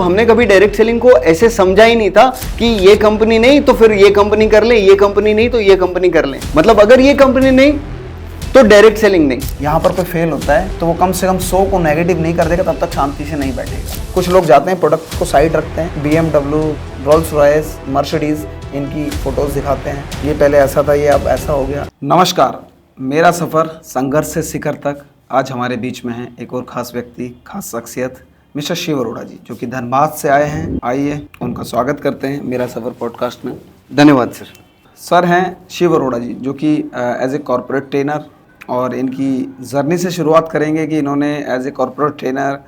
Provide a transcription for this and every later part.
हमने कभी direct selling को ऐसे समझा ही नहीं था कि ये कंपनी नहीं तो फिर ये कंपनी कर ले, ये कंपनी नहीं तो ये कंपनी कर ले। मतलब अगर ये कंपनी नहीं तो डायरेक्ट सेलिंग नहीं। यहाँ पर कोई फेल होता है तो वो कम से कम 100 को नेगेटिव नहीं कर देगा, तब तक शांति से नहीं बैठेगा। कुछ लोग जाते हैं प्रोडक्ट को साइड रखते हैं, BMW, रोल्स रॉयस, मर्सिडीज, इनकी फोटोज दिखाते हैं, ये पहले ऐसा था, ये अब ऐसा हो गया। नमस्कार, मेरा सफ़र संघर्ष से शिखर तक। आज हमारे बीच में है एक और खास व्यक्ति, खास शख्सियत, मिस्टर शिव अरोड़ा जी, जो कि धनबाद से आए हैं। आइए उनका स्वागत करते हैं मेरा सफ़र पॉडकास्ट में। धन्यवाद सर। सर हैं शिव अरोड़ा जी, जो कि एज ए कॉर्पोरेट ट्रेनर, और इनकी जर्नी से शुरुआत करेंगे कि इन्होंने as a corporate trainer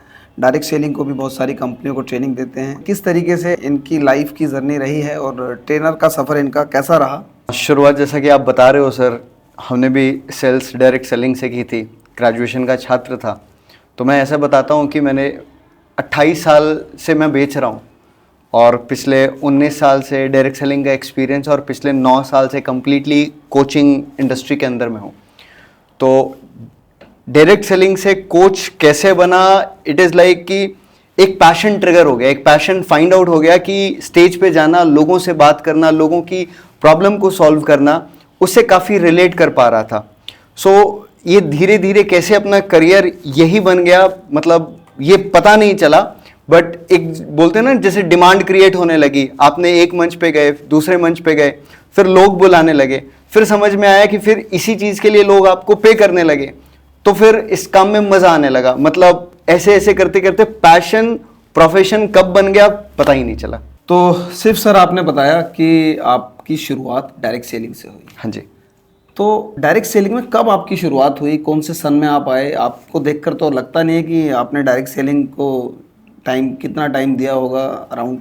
direct selling को भी बहुत सारी कंपनियों को ट्रेनिंग देते हैं, किस तरीके से इनकी लाइफ की जर्नी रही है और ट्रेनर का सफ़र इनका कैसा रहा। शुरुआत जैसा कि आप बता रहे हो सर, हमने भी सेल्स डायरेक्ट सेलिंग से की थी। ग्रेजुएशन का छात्र था, तो मैं ऐसा बताता हूँ कि मैंने 28 साल से मैं बेच रहा हूँ और पिछले 19 साल से डायरेक्ट सेलिंग का एक्सपीरियंस और पिछले 9 साल से कम्प्लीटली कोचिंग इंडस्ट्री के अंदर में हूँ। तो डायरेक्ट सेलिंग से कोच कैसे बना, इट इज़ लाइक कि एक पैशन ट्रिगर हो गया, एक पैशन फाइंड आउट हो गया कि स्टेज पे जाना, लोगों से बात करना, लोगों की प्रॉब्लम को सॉल्व करना, उससे काफ़ी रिलेट कर पा रहा था। सो ये धीरे धीरे कैसे अपना करियर यही बन गया, मतलब ये पता नहीं चला, बट एक बोलते हैं ना, जैसे डिमांड क्रिएट होने लगी। आपने एक मंच पे गए, दूसरे मंच पे गए, फिर लोग बुलाने लगे, फिर समझ में आया कि फिर इसी चीज़ के लिए लोग आपको पे करने लगे, तो फिर इस काम में मज़ा आने लगा। मतलब ऐसे ऐसे करते करते पैशन प्रोफेशन कब बन गया पता ही नहीं चला। तो सिर्फ सर आपने बताया कि आपकी शुरुआत डायरेक्ट सेलिंग से हुई। हाँ जी। तो डायरेक्ट सेलिंग में कब आपकी शुरुआत हुई, कौन से सन में आप आए? आपको देखकर तो लगता नहीं है कि आपने डायरेक्ट सेलिंग को कितना टाइम दिया होगा अराउंड।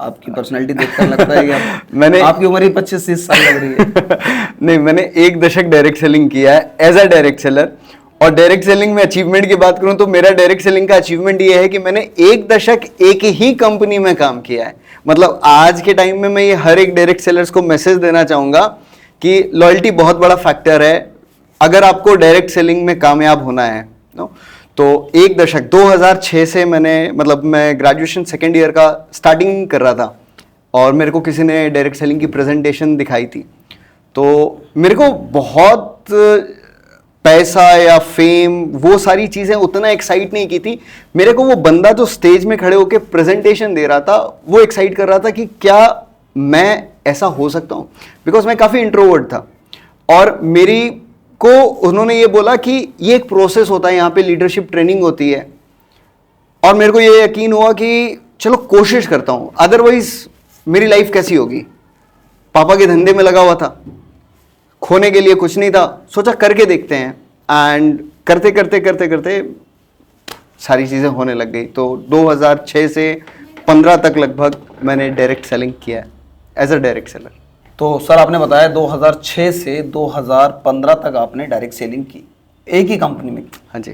आपकी पर्सनैलिटी देखकर लगता है कि आपकी उम्र ही 25-30 साल लग रही है। नहीं, मैंने 1 दशक डायरेक्ट सेलिंग किया है एज अ डायरेक्ट सेलर। और डायरेक्ट सेलिंग में अचीवमेंट की बात करूं तो मेरा डायरेक्ट सेलिंग का अचीवमेंट ये है कि मैंने 1 दशक एक ही कंपनी में काम किया है। मतलब आज के टाइम में मैं ये हर एक डायरेक्ट सेलर्स को मैसेज देना चाहूँगा कि लॉयल्टी बहुत बड़ा फैक्टर है अगर आपको डायरेक्ट सेलिंग में कामयाब होना है। नो, तो 1 दशक 2006 से मैं ग्रेजुएशन सेकेंड ईयर का स्टार्टिंग कर रहा था और मेरे को किसी ने डायरेक्ट सेलिंग की प्रेजेंटेशन दिखाई थी। तो मेरे को बहुत पैसा या फेम, वो सारी चीज़ें उतना एक्साइट नहीं की थी। मेरे को वो बंदा जो स्टेज में खड़े होकर प्रेजेंटेशन दे रहा था वो एक्साइट कर रहा था कि क्या मैं ऐसा हो सकता हूँ, बिकॉज मैं काफ़ी इंट्रोवर्ट था। और मेरी को उन्होंने ये बोला कि ये एक प्रोसेस होता है, यहाँ पे लीडरशिप ट्रेनिंग होती है। और मेरे को ये यकीन हुआ कि चलो कोशिश करता हूँ, अदरवाइज मेरी लाइफ कैसी होगी। पापा के धंधे में लगा हुआ था, खोने के लिए कुछ नहीं था, सोचा करके देखते हैं। एंड करते करते करते करते सारी चीज़ें होने लग गई। तो 2006 से 15 तक लगभग मैंने डायरेक्ट सेलिंग किया है एज अ डायरेक्ट सेलर। तो सर आपने बताया 2006 से 2015 तक आपने डायरेक्ट सेलिंग की, एक ही कंपनी में की। हाँ जी।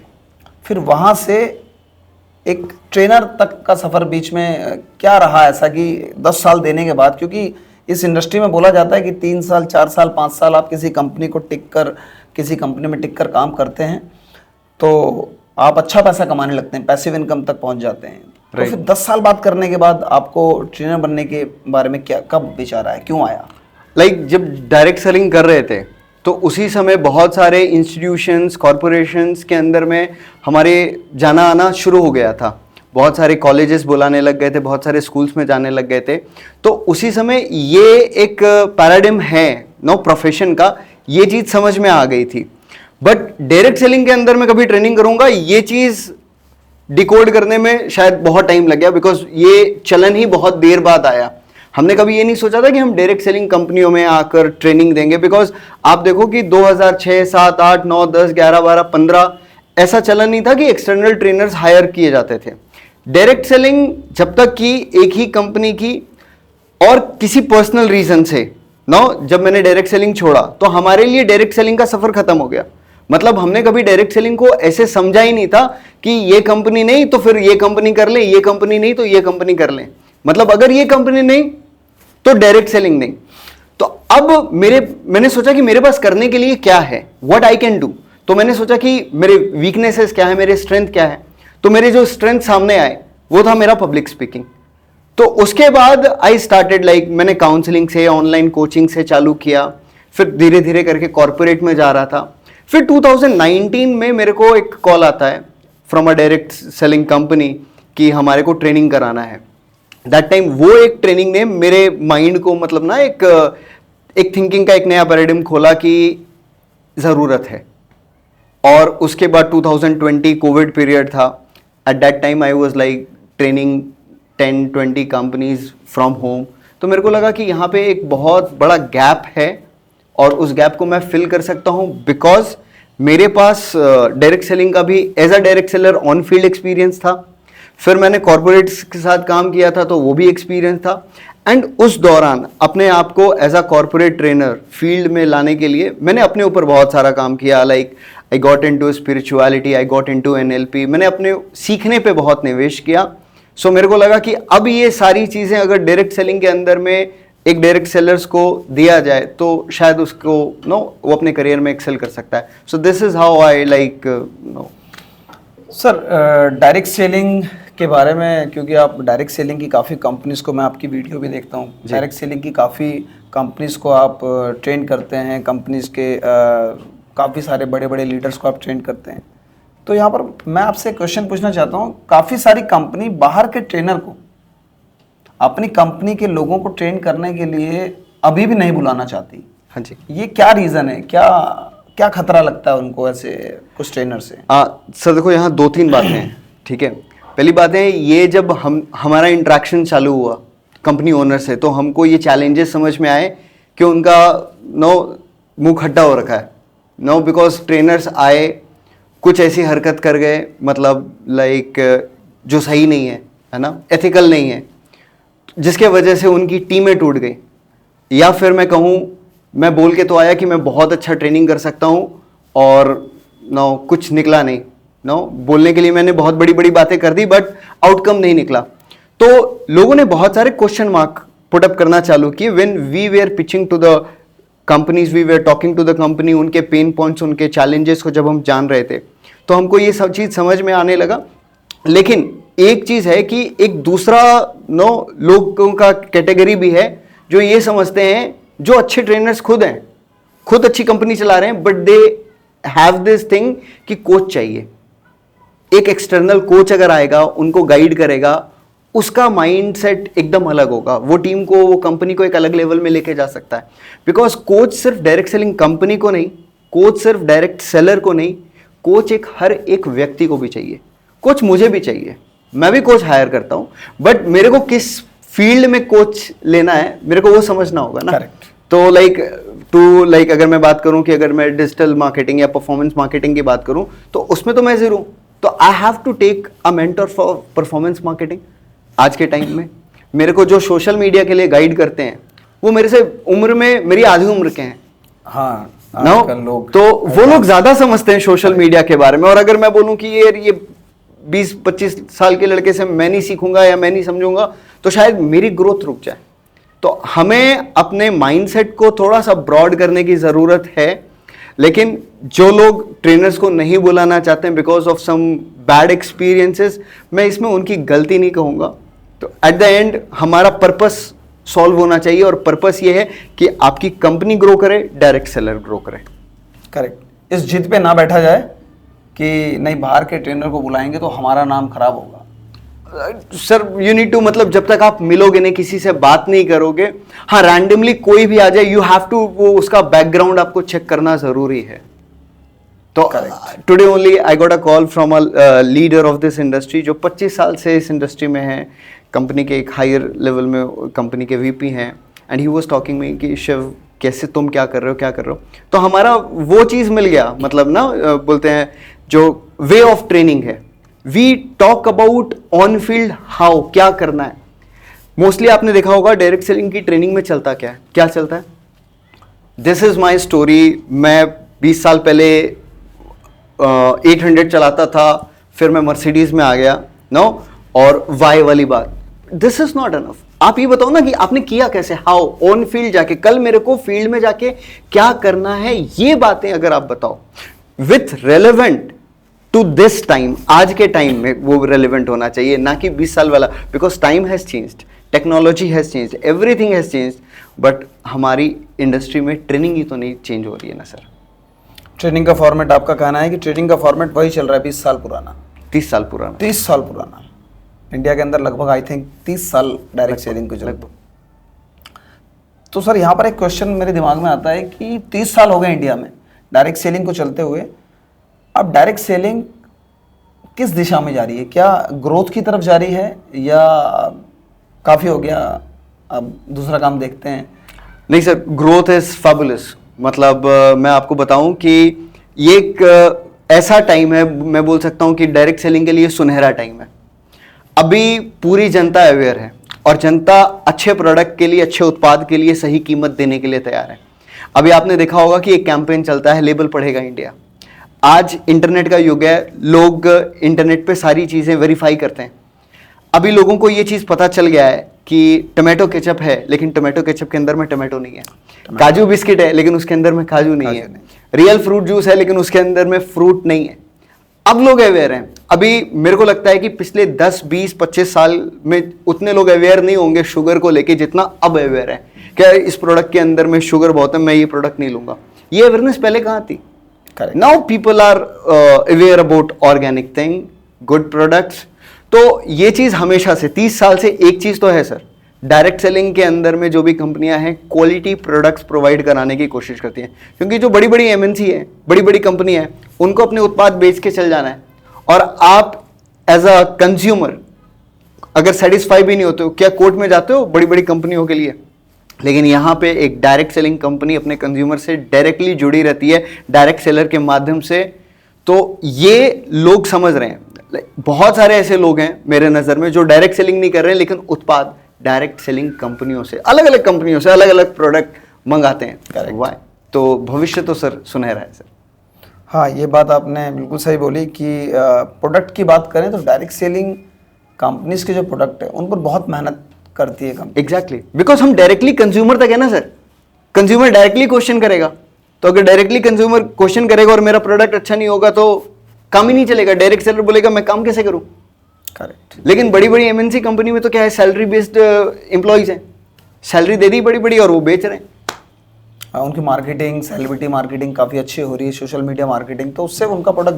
फिर वहाँ से एक ट्रेनर तक का सफ़र बीच में क्या रहा ऐसा कि 10 साल देने के बाद, क्योंकि इस इंडस्ट्री में बोला जाता है कि 3 साल 4 साल 5 साल आप किसी कंपनी को किसी कंपनी में टिक कर काम करते हैं तो आप अच्छा पैसा कमाने लगते हैं, पैसिव इनकम तक पहुँच जाते हैं। तो फिर 10 साल बात करने के बाद आपको ट्रेनर बनने के बारे में कब विचार आया, क्यों आया? जब डायरेक्ट सेलिंग कर रहे थे तो उसी समय बहुत सारे इंस्टीट्यूशंस, कॉरपोरेशंस के अंदर में हमारे जाना आना शुरू हो गया था। बहुत सारे कॉलेजेस बुलाने लग गए थे, बहुत सारे स्कूल्स में जाने लग गए थे। तो उसी समय ये एक पैराडिम है प्रोफेशन का, ये चीज़ समझ में आ गई थी। बट डायरेक्ट सेलिंग के अंदर मैं कभी ट्रेनिंग करूँगा, ये चीज़ डिकोड करने में शायद बहुत टाइम लग गया, बिकॉज ये चलन ही बहुत देर बाद आया। हमने कभी ये नहीं सोचा था कि हम डायरेक्ट सेलिंग कंपनियों में आकर ट्रेनिंग देंगे, बिकॉज आप देखो कि 2006, 7, 8, 9, 10, 11, 12, 15 ऐसा चलन नहीं था कि एक्सटर्नल ट्रेनर्स हायर किए जाते थे। डायरेक्ट सेलिंग जब तक की एक ही कंपनी की और किसी पर्सनल रीजन से जब मैंने डायरेक्ट सेलिंग छोड़ा तो हमारे लिए डायरेक्ट सेलिंग का सफर खत्म हो गया। मतलब हमने कभी डायरेक्ट सेलिंग को ऐसे समझा ही नहीं था कि ये कंपनी नहीं तो फिर ये कंपनी कर ले, ये कंपनी नहीं तो ये कंपनी कर ले। मतलब अगर ये कंपनी नहीं तो डायरेक्ट सेलिंग नहीं। तो अब मैंने सोचा कि मेरे पास करने के लिए क्या है, व्हाट आई कैन डू। तो मैंने सोचा कि मेरे वीकनेसेस क्या है, मेरे स्ट्रेंथ क्या है। तो मेरे जो स्ट्रेंथ सामने आए वो था मेरा पब्लिक स्पीकिंग। तो उसके बाद आई स्टार्टेड लाइक मैंने काउंसलिंग से, ऑनलाइन कोचिंग से चालू किया, फिर धीरे धीरे करके कॉर्पोरेट में जा रहा था। फिर 2019 में मेरे को एक कॉल आता है from a direct selling company कि हमारे को ट्रेनिंग कराना है। दैट टाइम वो एक ट्रेनिंग ने मेरे माइंड को मतलब ना एक थिंकिंग का एक नया पैराडिम खोला कि ज़रूरत है। और उसके बाद 2020 कोविड पीरियड था। At that time I was like training 10-20 companies from home. तो मेरे को लगा कि यहाँ पे एक बहुत बड़ा गैप है और उस गैप को मैं फिल कर सकता हूँ, बिकॉज मेरे पास डायरेक्ट सेलिंग का भी as a direct seller on field experience था। फिर मैंने कॉर्पोरेट्स के साथ काम किया था तो वो भी एक्सपीरियंस था। एंड उस दौरान अपने आप को as a corporate trainer field में लाने के लिए मैंने अपने ऊपर बहुत सारा काम किया। Like I got into spirituality, I got into NLP। मैंने अपने सीखने पे बहुत निवेश किया। सो मेरे को लगा कि अब ये सारी चीज़ें अगर डायरेक्ट सेलिंग के अंदर में एक डायरेक्ट सेलर्स को दिया जाए तो शायद उसको वो अपने करियर में एक्सेल कर सकता है। So this is how I like sir direct selling के बारे में, क्योंकि आप डायरेक्ट सेलिंग की काफ़ी कंपनीज को, मैं आपकी वीडियो भी देखता हूँ, डायरेक्ट सेलिंग की काफ़ी कंपनीज को आप ट्रेन करते हैं, कंपनीज के काफ़ी सारे बड़े बड़े लीडर्स को आप ट्रेन करते हैं। तो यहाँ पर मैं आपसे क्वेश्चन पूछना चाहता हूँ, काफ़ी सारी कंपनी बाहर के ट्रेनर को अपनी कंपनी के लोगों को ट्रेन करने के लिए अभी भी नहीं बुलाना चाहती। हाँ जी, ये क्या रीज़न है, क्या खतरा लगता है उनको ऐसे कुछ ट्रेनर से? सर देखो यहाँ 2-3 बातें हैं, ठीक है। पहली बात है, ये जब हमारा इंटरेक्शन चालू हुआ कंपनी ओनर से तो हमको ये चैलेंजेस समझ में आए कि उनका मुंह खट्टा हो रखा है, बिकॉज ट्रेनर्स आए, कुछ ऐसी हरकत कर गए, मतलब लाइक जो सही नहीं है ना, एथिकल नहीं है, जिसके वजह से उनकी टीमें टूट गई। या फिर मैं कहूँ, मैं बोल के तो आया कि मैं बहुत अच्छा ट्रेनिंग कर सकता हूँ और कुछ निकला नहीं। बोलने के लिए मैंने बहुत बड़ी बड़ी बातें कर दी बट आउटकम नहीं निकला। तो लोगों ने बहुत सारे क्वेश्चन मार्क पुट अप करना चालू किए। When we were pitching to the companies, we were talking to the company, उनके पेन पॉइंट्स, उनके चैलेंजेस को जब हम जान रहे थे तो हमको ये सब चीज़ समझ में आने लगा। लेकिन एक चीज़ है कि एक दूसरा लोगों का कैटेगरी भी है जो ये समझते हैं, जो अच्छे ट्रेनर्स खुद हैं, खुद अच्छी कंपनी चला रहे हैं, but they have this thing कि कोच चाहिए। एक एक्सटर्नल कोच अगर आएगा, उनको गाइड करेगा, उसका माइंडसेट एकदम अलग होगा, वो टीम को, वो कंपनी को एक अलग लेवल में लेके जा सकता है। बिकॉज कोच सिर्फ डायरेक्ट सेलिंग कंपनी को नहीं, कोच सिर्फ डायरेक्ट सेलर को नहीं, कोच हर एक व्यक्ति को भी चाहिए। कोच मुझे भी चाहिए, मैं भी कोच हायर करता हूं, बट मेरे को किस फील्ड में कोच लेना है मेरे को वो समझना होगा ना। Correct. तो लाइक अगर मैं बात करूं कि अगर मैं डिजिटल मार्केटिंग या परफॉर्मेंस मार्केटिंग की बात करूं तो उसमें तो मैं जीरो हूं। तो I have to take a mentor for performance marketing. आज के टाइम में मेरे को जो सोशल मीडिया के लिए गाइड करते हैं वो मेरे से उम्र में मेरी आधी उम्र के हैं। हाँ, लोग तो वो लोग ज्यादा समझते हैं सोशल मीडिया के बारे में। और अगर मैं बोलूं कि ये 20-25 साल के लड़के से मैं नहीं सीखूंगा या मैं नहीं समझूंगा तो शायद मेरी ग्रोथ रुक जाए। तो हमें अपने माइंडसेट को थोड़ा सा ब्रॉड करने की ज़रूरत है। लेकिन जो लोग ट्रेनर्स को नहीं बुलाना चाहते हैं because of some bad experiences, मैं इसमें उनकी गलती नहीं कहूँगा। तो एट द एंड हमारा पर्पस सॉल्व होना चाहिए और पर्पस ये है कि आपकी कंपनी ग्रो करे, डायरेक्ट सेलर ग्रो करे। करेक्ट। इस जिद पे ना बैठा जाए कि नहीं बाहर के ट्रेनर को बुलाएंगे तो हमारा नाम खराब होगा। सर यू नीड टू, मतलब जब तक आप मिलोगे नहीं, किसी से बात नहीं करोगे, हाँ रैंडमली कोई भी आ जाए, यू हैव टू वो उसका बैकग्राउंड आपको चेक करना जरूरी है। तो today only I got a call from a leader of this industry जो 25 साल से इस इंडस्ट्री में है, कंपनी के एक हायर लेवल में कंपनी के VP हैं, एंड ही वाज टॉकिंग मी कि शिव कैसे, तुम क्या कर रहे हो। तो हमारा वो चीज़ मिल गया, मतलब ना बोलते हैं जो वे ऑफ ट्रेनिंग है, we talk about on field how, क्या करना है। मोस्टली आपने देखा होगा डायरेक्ट सेलिंग की ट्रेनिंग में चलता क्या चलता है, दिस इज माई स्टोरी। मैं 20 साल पहले 800 चलाता था, फिर मैं मर्सिडीज में आ गया, और वाई वाली बात, दिस इज नॉट अनफ। आप ये बताओ ना कि आपने किया कैसे, हाउ, ऑन फील्ड जाके, कल मेरे को फील्ड में जाके क्या करना है, ये बातें अगर आप बताओ with relevant to this time, आज के टाइम में वो रेलिवेंट होना चाहिए, ना कि 20 साल वाला, because time has changed, technology has changed, everything has changed, but हमारी इंडस्ट्री में ट्रेनिंग ही तो नहीं चेंज हो रही है ना सर। ट्रेनिंग का फॉर्मेट, आपका कहना है कि ट्रेनिंग का फॉर्मेट वही चल रहा है 20 साल पुराना, 30 साल पुराना, 30 साल पुराना। इंडिया के अंदर लगभग आई थिंक 30 साल डायरेक्ट सेलिंग को चलते। तो सर यहाँ पर एक क्वेश्चन मेरे दिमाग में आता है कि 30 साल हो गए इंडिया में डायरेक्ट सेलिंग को चलते हुए, अब डायरेक्ट सेलिंग किस दिशा में जा रही है? क्या ग्रोथ की तरफ जा रही है या काफ़ी हो गया, अब दूसरा काम देखते हैं? नहीं सर, ग्रोथ इज फैबुलस। मतलब मैं आपको बताऊं कि ये एक ऐसा टाइम है, मैं बोल सकता हूं कि डायरेक्ट सेलिंग के लिए सुनहरा टाइम है। अभी पूरी जनता अवेयर है और जनता अच्छे प्रोडक्ट के लिए, अच्छे उत्पाद के लिए सही कीमत देने के लिए तैयार है। अभी आपने देखा होगा कि एक कैंपेन चलता है, लेबल पढ़ेगा इंडिया। आज इंटरनेट का युग है, लोग इंटरनेट पे सारी चीज़ें वेरीफाई करते हैं। अभी लोगों को ये चीज़ पता चल गया है कि टोमेटो केचप है, लेकिन टोमेटो केचप के अंदर में टोमेटो नहीं है। काजू बिस्किट है, लेकिन उसके अंदर में काजू नहीं है। रियल फ्रूट जूस है, लेकिन उसके अंदर में फ्रूट नहीं है। अब लोग अवेयर हैं। अभी मेरे को लगता है कि पिछले 10, 20, 25 साल में उतने लोग अवेयर नहीं होंगे शुगर को लेके जितना अब अवेयर है। क्या इस प्रोडक्ट के अंदर में शुगर बहुत है, मैं ये प्रोडक्ट नहीं लूंगा। ये अवेयरनेस पहले कहाँ थी? Now people are aware about organic thing, good products. तो ये चीज हमेशा से 30 साल से एक चीज तो है सर, डायरेक्ट सेलिंग के अंदर में जो भी कंपनियां हैं क्वालिटी प्रोडक्ट्स प्रोवाइड कराने की कोशिश करती हैं। क्योंकि जो बड़ी बड़ी एमएनसी है, बड़ी बड़ी कंपनी है, उनको अपने उत्पाद बेच के चल जाना है। और आप एज अ कंज्यूमर अगर सेटिस्फाई भी नहीं होते हो, क्या कोर्ट में जाते हो बड़ी बड़ी कंपनियों के लिए? लेकिन यहाँ पे एक डायरेक्ट सेलिंग कंपनी अपने कंज्यूमर से डायरेक्टली जुड़ी रहती है, डायरेक्ट सेलर के माध्यम से। तो ये लोग समझ रहे हैं। बहुत सारे ऐसे लोग हैं मेरे नज़र में जो डायरेक्ट सेलिंग नहीं कर रहे हैं, लेकिन उत्पाद डायरेक्ट सेलिंग कंपनियों से, अलग अलग कंपनियों से अलग अलग प्रोडक्ट मंगाते हैं। वाई? तो भविष्य तो सर सुनहरा है सर। हाँ, ये बात आपने बिल्कुल सही बोली कि प्रोडक्ट की बात करें तो डायरेक्ट सेलिंग कंपनीज के जो प्रोडक्ट है उन पर बहुत मेहनत करती है कंपनी। एग्जैक्टली, बिकॉज हम डायरेक्टली कंज्यूमर तक है ना सर। कंज्यूमर डायरेक्टली क्वेश्चन करेगा, तो अगर डायरेक्टली कंज्यूमर क्वेश्चन करेगा और मेरा प्रोडक्ट अच्छा नहीं होगा तो काम ही नहीं चलेगा। डायरेक्ट सेलर बोलेगा मैं काम कैसे करूं? करेक्ट। लेकिन बड़ी बड़ी एमएनसी कंपनी में तो क्या है, सैलरी बेस्ड एम्प्लॉइज हैं, सैलरी दे दी बड़ी बड़ी और वो बेच रहे हैं। उनकी मार्केटिंग, सेलिब्रिटी मार्केटिंग काफ़ी अच्छी हो रही है, सोशल मीडिया मार्केटिंग, तो उससे उनका प्रोडक्ट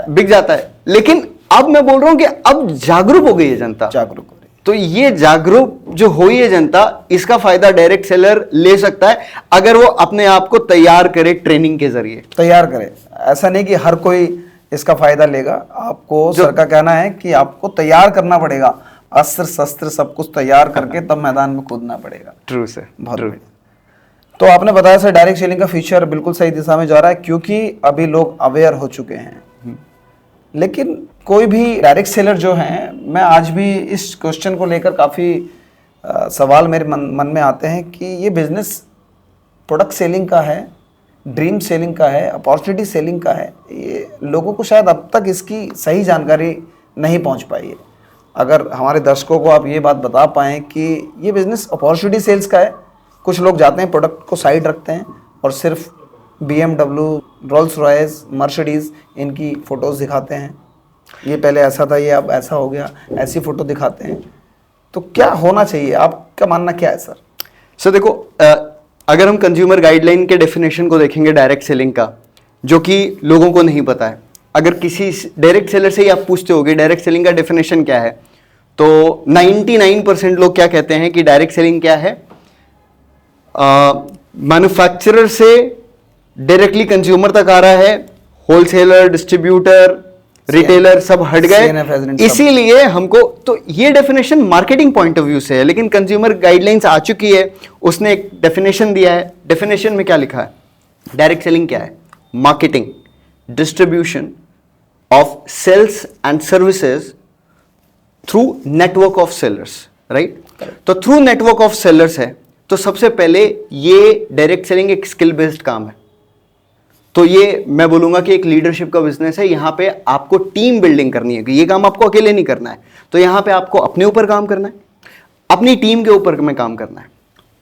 बिक जाता है। लेकिन अब मैं बोल रहा हूं कि अब जागरूक हो गई है जनता, जागरूक हो रही है। तो ये जागरूक जो हुई है जनता, इसका फायदा डायरेक्ट सेलर ले सकता है अगर वो अपने आप को तैयार करे ट्रेनिंग के जरिए। तैयार करे, ऐसा नहीं कि हर कोई इसका फायदा लेगा। आपको सर का कहना है कि आपको तैयार करना पड़ेगा, अस्त्र शस्त्र सब कुछ तैयार करके तब मैदान में कूदना पड़ेगा। ट्रू सर, बहुत ट्रू। तो आपने बताया सर डायरेक्ट सेलिंग का फ्यूचर बिल्कुल सही दिशा में जा रहा है क्योंकि अभी लोग अवेयर हो चुके हैं। लेकिन कोई भी डायरेक्ट सेलर जो हैं, मैं आज भी इस क्वेश्चन को लेकर काफ़ी सवाल मेरे मन में आते हैं कि ये बिजनेस प्रोडक्ट सेलिंग का है, ड्रीम सेलिंग का है, अपॉर्चुनिटी सेलिंग का है। ये लोगों को शायद अब तक इसकी सही जानकारी नहीं पहुंच पाई है। अगर हमारे दर्शकों को आप ये बात बता पाएँ कि ये बिज़नेस अपॉर्चुनिटी सेल्स का है। कुछ लोग जाते हैं, प्रोडक्ट को साइड रखते हैं और सिर्फ BMW, रोल्स रॉयस, मर्सिडीज़ इनकी फ़ोटोज़ दिखाते हैं। ये पहले ऐसा था, ये अब ऐसा हो गया, ऐसी फ़ोटो दिखाते हैं। तो क्या होना चाहिए, आपका मानना क्या है सर? सर देखो, अगर हम कंज्यूमर गाइडलाइन के डेफिनेशन को देखेंगे डायरेक्ट सेलिंग का, जो कि लोगों को नहीं पता है, अगर किसी डायरेक्ट सेलर से ही आप पूछते होगे डायरेक्ट सेलिंग का डेफिनेशन क्या है, तो 99% लोग क्या कहते हैं कि डायरेक्ट सेलिंग क्या है, मैन्युफैक्चरर से डायरेक्टली कंज्यूमर तक आ रहा है, होलसेलर, डिस्ट्रीब्यूटर, रिटेलर सब हट गए। इसीलिए हमको तो ये definition marketing point of view से है, लेकिन कंज्यूमर गाइडलाइंस आ चुकी है, उसने एक डेफिनेशन दिया है। डेफिनेशन में क्या लिखा है? डायरेक्ट सेलिंग क्या है? Marketing, distribution of sales and services through network of sellers, right? तो थ्रू नेटवर्क ऑफ सेलर्स है। तो सबसे पहले ये डायरेक्ट सेलिंग एक स्किल बेस्ड काम है। तो ये मैं बोलूंगा कि एक लीडरशिप का बिजनेस है। यहाँ पे आपको टीम बिल्डिंग करनी है, कि ये काम आपको अकेले नहीं करना है। तो यहाँ पे आपको अपने ऊपर काम करना है, अपनी टीम के ऊपर में काम करना है।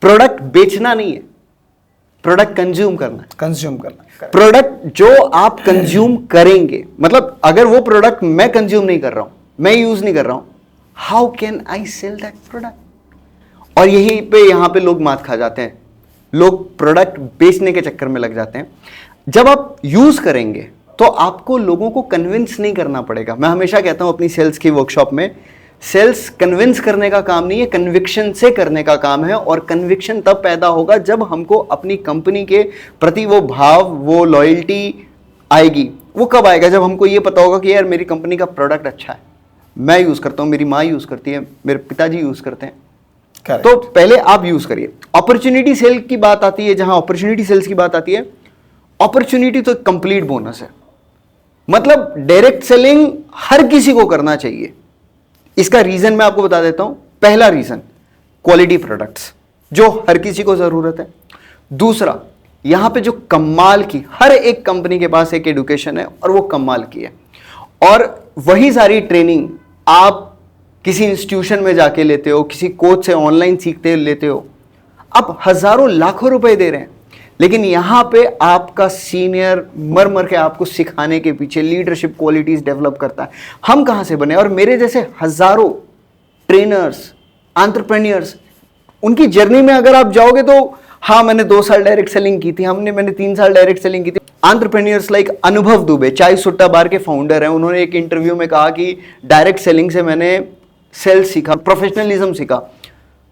प्रोडक्ट बेचना नहीं है, प्रोडक्ट कंज्यूम करना है। कंज्यूम करना। प्रोडक्ट जो आप कंज्यूम करेंगे, मतलब अगर वो प्रोडक्ट मैं कंज्यूम नहीं कर रहा हूं, मैं यूज नहीं कर रहा हूं, how can I sell that product? और यहां पे लोग मात खा जाते हैं। लोग प्रोडक्ट बेचने के चक्कर में लग जाते हैं। जब आप यूज करेंगे तो आपको लोगों को कन्विंस नहीं करना पड़ेगा। मैं हमेशा कहता हूं अपनी सेल्स की वर्कशॉप में, सेल्स कन्विंस करने का काम नहीं है, कन्विक्शन से करने का काम है। और कन्विक्शन तब पैदा होगा जब हमको अपनी कंपनी के प्रति वो भाव, वो लॉयल्टी आएगी। वो कब आएगा? जब हमको ये पता होगा कि यार मेरी कंपनी का प्रोडक्ट अच्छा है, मैं यूज करता हूं, मेरी माँ यूज करती है, मेरे पिताजी यूज करते हैं। Correct. तो पहले आप यूज करिए। अपॉर्चुनिटी सेल की बात आती है, जहां अपॉर्चुनिटी सेल्स की बात आती है, अपॉर्चुनिटी तो कंप्लीट बोनस है। मतलब डायरेक्ट सेलिंग हर किसी को करना चाहिए। इसका रीजन मैं आपको बता देता हूं। पहला रीजन, क्वालिटी प्रोडक्ट्स, जो हर किसी को जरूरत है। दूसरा, यहां पे जो कमाल की, हर एक कंपनी के पास एक एजुकेशन है और वो कमाल की है। और वही सारी ट्रेनिंग आप किसी इंस्टीट्यूशन में जाके लेते हो, किसी कोच से ऑनलाइन सीखते लेते हो, आप हजारों लाखों रुपए दे रहे हैं। लेकिन यहां पे आपका सीनियर मर मर के आपको सिखाने के पीछे लीडरशिप क्वालिटीज डेवलप करता है। हम कहां से बने? और मेरे जैसे हजारों ट्रेनर्स, एंटरप्रेन्योर्स, उनकी जर्नी में अगर आप जाओगे तो हाँ, मैंने 2 साल डायरेक्ट सेलिंग की थी, मैंने 3 साल डायरेक्ट सेलिंग की थी। एंटरप्रेन्योर्स लाइक अनुभव दुबे, चाय सुट्टा बार के फाउंडर हैं, उन्होंने एक इंटरव्यू में कहा कि डायरेक्ट सेलिंग से मैंने सेल्स सीखा, प्रोफेशनलिज्म सीखा।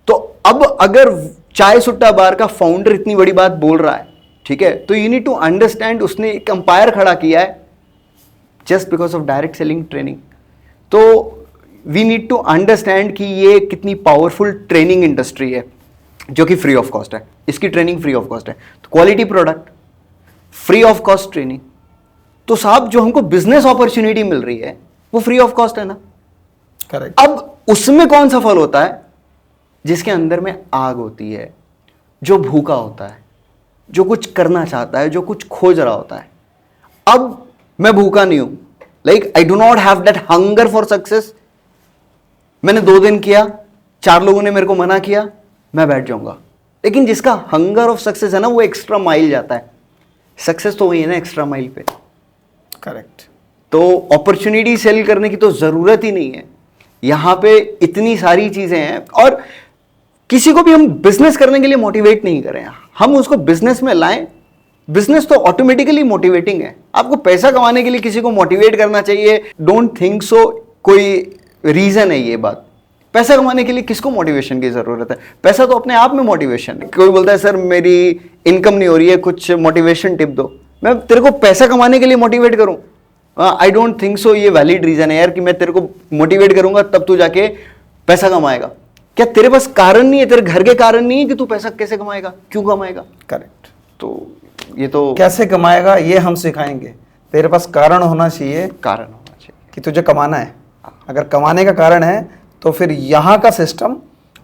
तो अब अगर चाय सुट्टा बार का फाउंडर इतनी बड़ी बात बोल रहा है, ठीक है, तो यू नीड टू अंडरस्टैंड उसने एक अंपायर खड़ा किया है just because of direct selling training. तो वी नीड टू अंडरस्टैंड कि ये कितनी पावरफुल ट्रेनिंग इंडस्ट्री है जो कि फ्री ऑफ कॉस्ट है। इसकी ट्रेनिंग फ्री ऑफ कॉस्ट है। तो quality product, free of cost training, तो साहब जो हमको बिजनेस अपॉर्चुनिटी मिल रही है वो फ्री ऑफ कॉस्ट है ना। करेक्ट। अब उसमें कौन सफल होता है? जिसके अंदर में आग होती है, जो भूखा होता है, जो कुछ करना चाहता है, जो कुछ खोज रहा होता है। अब मैं भूखा नहीं हूं, like I do not have that hunger for success. मैंने 2 दिन किया, 4 लोगों ने मेरे को मना किया, मैं बैठ जाऊंगा। लेकिन जिसका हंगर ऑफ सक्सेस है ना, वो एक्स्ट्रा माइल जाता है। सक्सेस तो वही है ना, एक्स्ट्रा माइल पे। करेक्ट। तो अपॉर्चुनिटी सेल करने की तो जरूरत ही नहीं है। यहां पे इतनी सारी चीजें हैं। और किसी को भी हम बिजनेस करने के लिए मोटिवेट नहीं करें, हम उसको बिजनेस में लाएं। बिजनेस तो ऑटोमेटिकली मोटिवेटिंग है। आपको पैसा कमाने के लिए किसी को मोटिवेट करना चाहिए, डोंट थिंक सो कोई रीजन है ये बात। पैसा कमाने के लिए किसको मोटिवेशन की जरूरत है? पैसा तो अपने आप में मोटिवेशन है। कोई बोलता है सर मेरी इनकम नहीं हो रही है, कुछ मोटिवेशन टिप दो। मैं तेरे को पैसा कमाने के लिए मोटिवेट करूं? आई डोंट थिंक सो ये वैलिड रीजन है यार कि मैं तेरे को मोटिवेट करूंगा तब तू जाके पैसा कमाएगा। क्या तेरे पास कारण नहीं है, तेरे घर के कारण नहीं है कि तू पैसा कैसे कमाएगा, क्यों कमाएगा? करेक्ट। तो ये तो कैसे कमाएगा ये हम सिखाएंगे। तेरे पास कारण होना चाहिए, कारण होना चाहिए कि तुझे कमाना है। अगर कमाने का कारण है तो फिर यहाँ का सिस्टम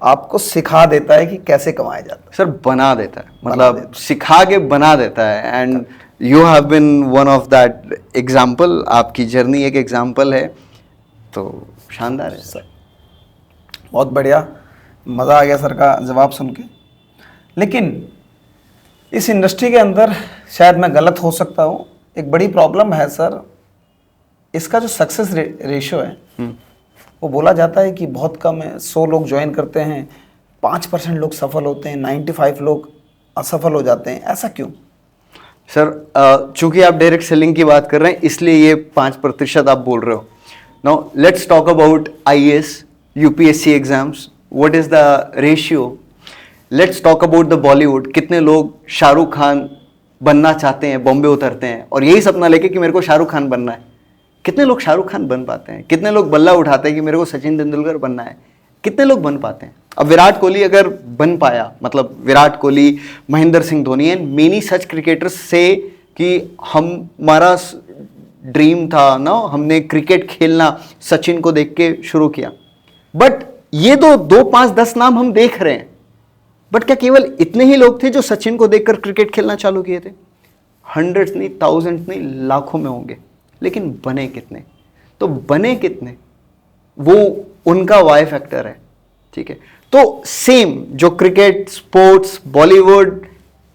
आपको सिखा देता है कि कैसे कमाया जाता है। सर बना देता है, बना मतलब देता है। सिखा के बना देता है। And you have been one of that example. आपकी जर्नी एक एग्जाम्पल है, तो शानदार है सर। बहुत बढ़िया, मज़ा आ गया सर का जवाब सुन के। लेकिन इस इंडस्ट्री के अंदर शायद मैं गलत हो सकता हूँ, एक बड़ी प्रॉब्लम है सर, इसका जो सक्सेस रेशियो है वो बोला जाता है कि बहुत कम है। 100 लोग ज्वाइन करते हैं, 5% लोग सफल होते हैं, 95 लोग असफल हो जाते हैं। ऐसा क्यों? सर चूंकि आप डायरेक्ट सेलिंग की बात कर रहे हैं इसलिए ये 5% आप बोल रहे हो। Now let's talk about IAS, UPSC exams, what is the ratio. Let's talk about the Bollywood. कितने लोग शाहरुख खान बनना चाहते हैं, बॉम्बे उतरते हैं और यही सपना लेके कि मेरे को शाहरुख खान बनना है। कितने लोग शाहरुख खान बन पाते हैं? कितने लोग बल्ला उठाते हैं कि मेरे को सचिन तेंदुलकर बनना है? कितने लोग बन पाते हैं? अब विराट कोहली अगर बन पाया, मतलब Virat Kohli, Mahendra Singh Dhoni and many such cricketers से कि हमारा ड्रीम था ना, हमने क्रिकेट खेलना सचिन को देख के शुरू किया। बट ये तो 2, 5, 10 नाम हम देख रहे हैं। बट क्या केवल इतने ही लोग थे जो सचिन को देखकर क्रिकेट खेलना चालू किए थे? हंड्रेड्स नहीं, थाउजेंड्स नहीं, लाखों में होंगे। लेकिन बने कितने? तो बने कितने, वो उनका वाई फैक्टर है। ठीक है, तो सेम जो cricket, sports, Bollywood,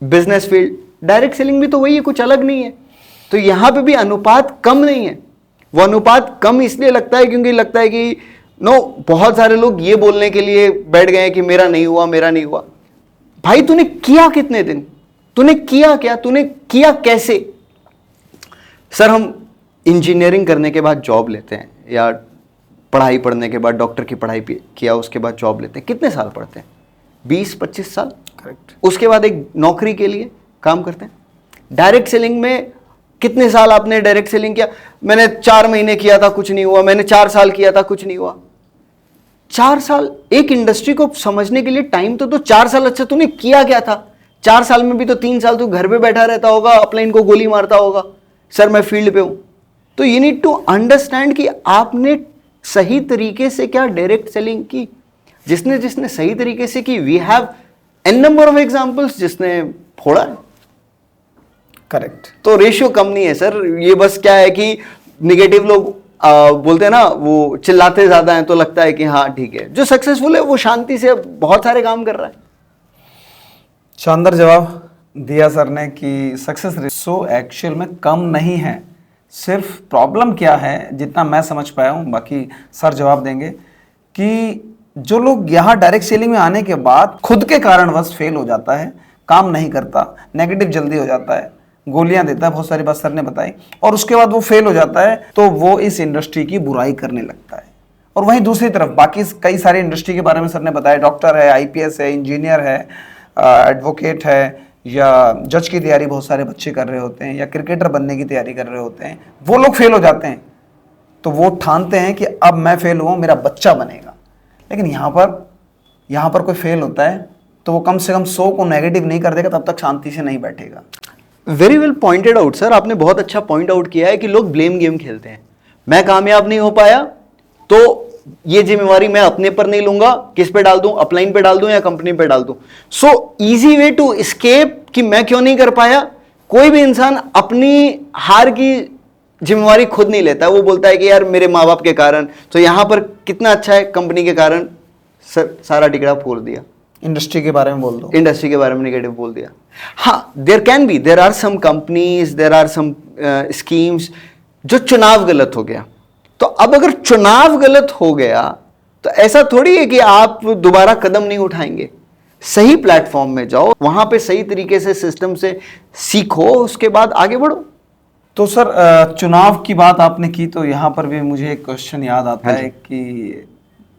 business field, direct selling भी तो वही है, कुछ अलग नहीं है। तो यहां पे भी अनुपात कम नहीं है। वो अनुपात कम इसलिए लगता है क्योंकि लगता है कि बहुत सारे लोग ये बोलने के लिए बैठ गए कि मेरा नहीं हुआ, मेरा नहीं हुआ। भाई तूने किया कितने दिन, तूने किया क्या, तूने किया कैसे? सर हम इंजीनियरिंग करने के बाद जॉब लेते हैं, या पढ़ाई पढ़ने के बाद डॉक्टर की पढ़ाई किया उसके बाद जॉब लेते हैं, कितने साल पढ़ते हैं? 20-25 साल। करेक्ट। उसके बाद एक नौकरी के लिए काम करते हैं। डायरेक्ट सेलिंग में कितने साल आपने डायरेक्ट सेलिंग किया? मैंने 4 महीने किया था, कुछ नहीं हुआ। मैंने 4 साल किया था, कुछ नहीं हुआ। 4 साल एक इंडस्ट्री को समझने के लिए टाइम तो 4 साल। अच्छा तूने किया क्या था 4 साल में? भी तो 3 साल तू घर पे बैठा रहता होगा, अपलाइन को गोली मारता होगा, सर मैं फील्ड पे हूं। तो यू नीड टू अंडरस्टैंड कि आपने सही तरीके से क्या डायरेक्ट सेलिंग की। जिसने जिसने सही तरीके से की, we have an number of examples जिसने फोड़ा है। करेक्ट। तो रेशियो कम नहीं है सर। ये बस क्या है कि निगेटिव लोग बोलते हैं ना, वो चिल्लाते ज्यादा हैं तो लगता है कि हाँ ठीक है। जो सक्सेसफुल है वो शांति से बहुत सारे काम कर रहा है। शानदार जवाब दिया सर ने कि सक्सेस रेशो एक्चुअल में कम नहीं है। सिर्फ प्रॉब्लम क्या है, जितना मैं समझ पाया हूँ, बाकी सर जवाब देंगे, कि जो लोग यहाँ डायरेक्ट सेलिंग में आने के बाद खुद के कारणवश फेल हो जाता है, काम नहीं करता, नेगेटिव जल्दी हो जाता है, गोलियां देता है, बहुत सारी बात सर ने बताई, और उसके बाद वो फेल हो जाता है तो वो इस इंडस्ट्री की बुराई करने लगता है। और वहीं दूसरी तरफ बाकी कई सारी इंडस्ट्री के बारे में सर ने बताया, डॉक्टर है, आईपीएस है, इंजीनियर है, एडवोकेट है, या जज की तैयारी बहुत सारे बच्चे कर रहे होते हैं, या क्रिकेटर बनने की तैयारी कर रहे होते हैं। वो लोग फेल हो जाते हैं तो वो ठानते हैं कि अब मैं फेल हुआ, मेरा बच्चा बनेगा। लेकिन यहाँ पर कोई फेल होता है तो वो कम से कम 100 को नेगेटिव नहीं कर देगा, तब तक शांति से नहीं बैठेगा। Very well pointed out sir, आपने बहुत अच्छा पॉइंट आउट किया है कि लोग ब्लेम गेम खेलते हैं। मैं कामयाब नहीं हो पाया तो ये जिम्मेवारी मैं अपने पर नहीं लूंगा, किस पे डाल दूं, अपलाइन पे डाल दूं या कंपनी पे डाल दूं। So easy way to escape कि मैं क्यों नहीं कर पाया। कोई भी इंसान अपनी हार की जिम्मेवारी खुद नहीं लेता है। वो बोलता है कि यार मेरे माँ बाप के कारण, तो यहां पर कितना अच्छा है, कंपनी के कारण सारा टिकड़ा फोड़ दिया। इंडस्ट्री के बारे में बोल दो, इंडस्ट्री के बारे में नेगेटिव बोल दिया। हाँ, there are some companies, there are some schemes जो चुनाव गलत हो गया। तो अब अगर चुनाव गलत हो गया तो ऐसा थोड़ी है कि आप दोबारा कदम नहीं उठाएंगे। सही प्लेटफॉर्म में जाओ, वहां पे सही तरीके से सिस्टम से सीखो, उसके बाद आगे बढ़ो। तो सर चुनाव की बात आपने की तो यहाँ पर भी मुझे एक क्वेश्चन याद आता है कि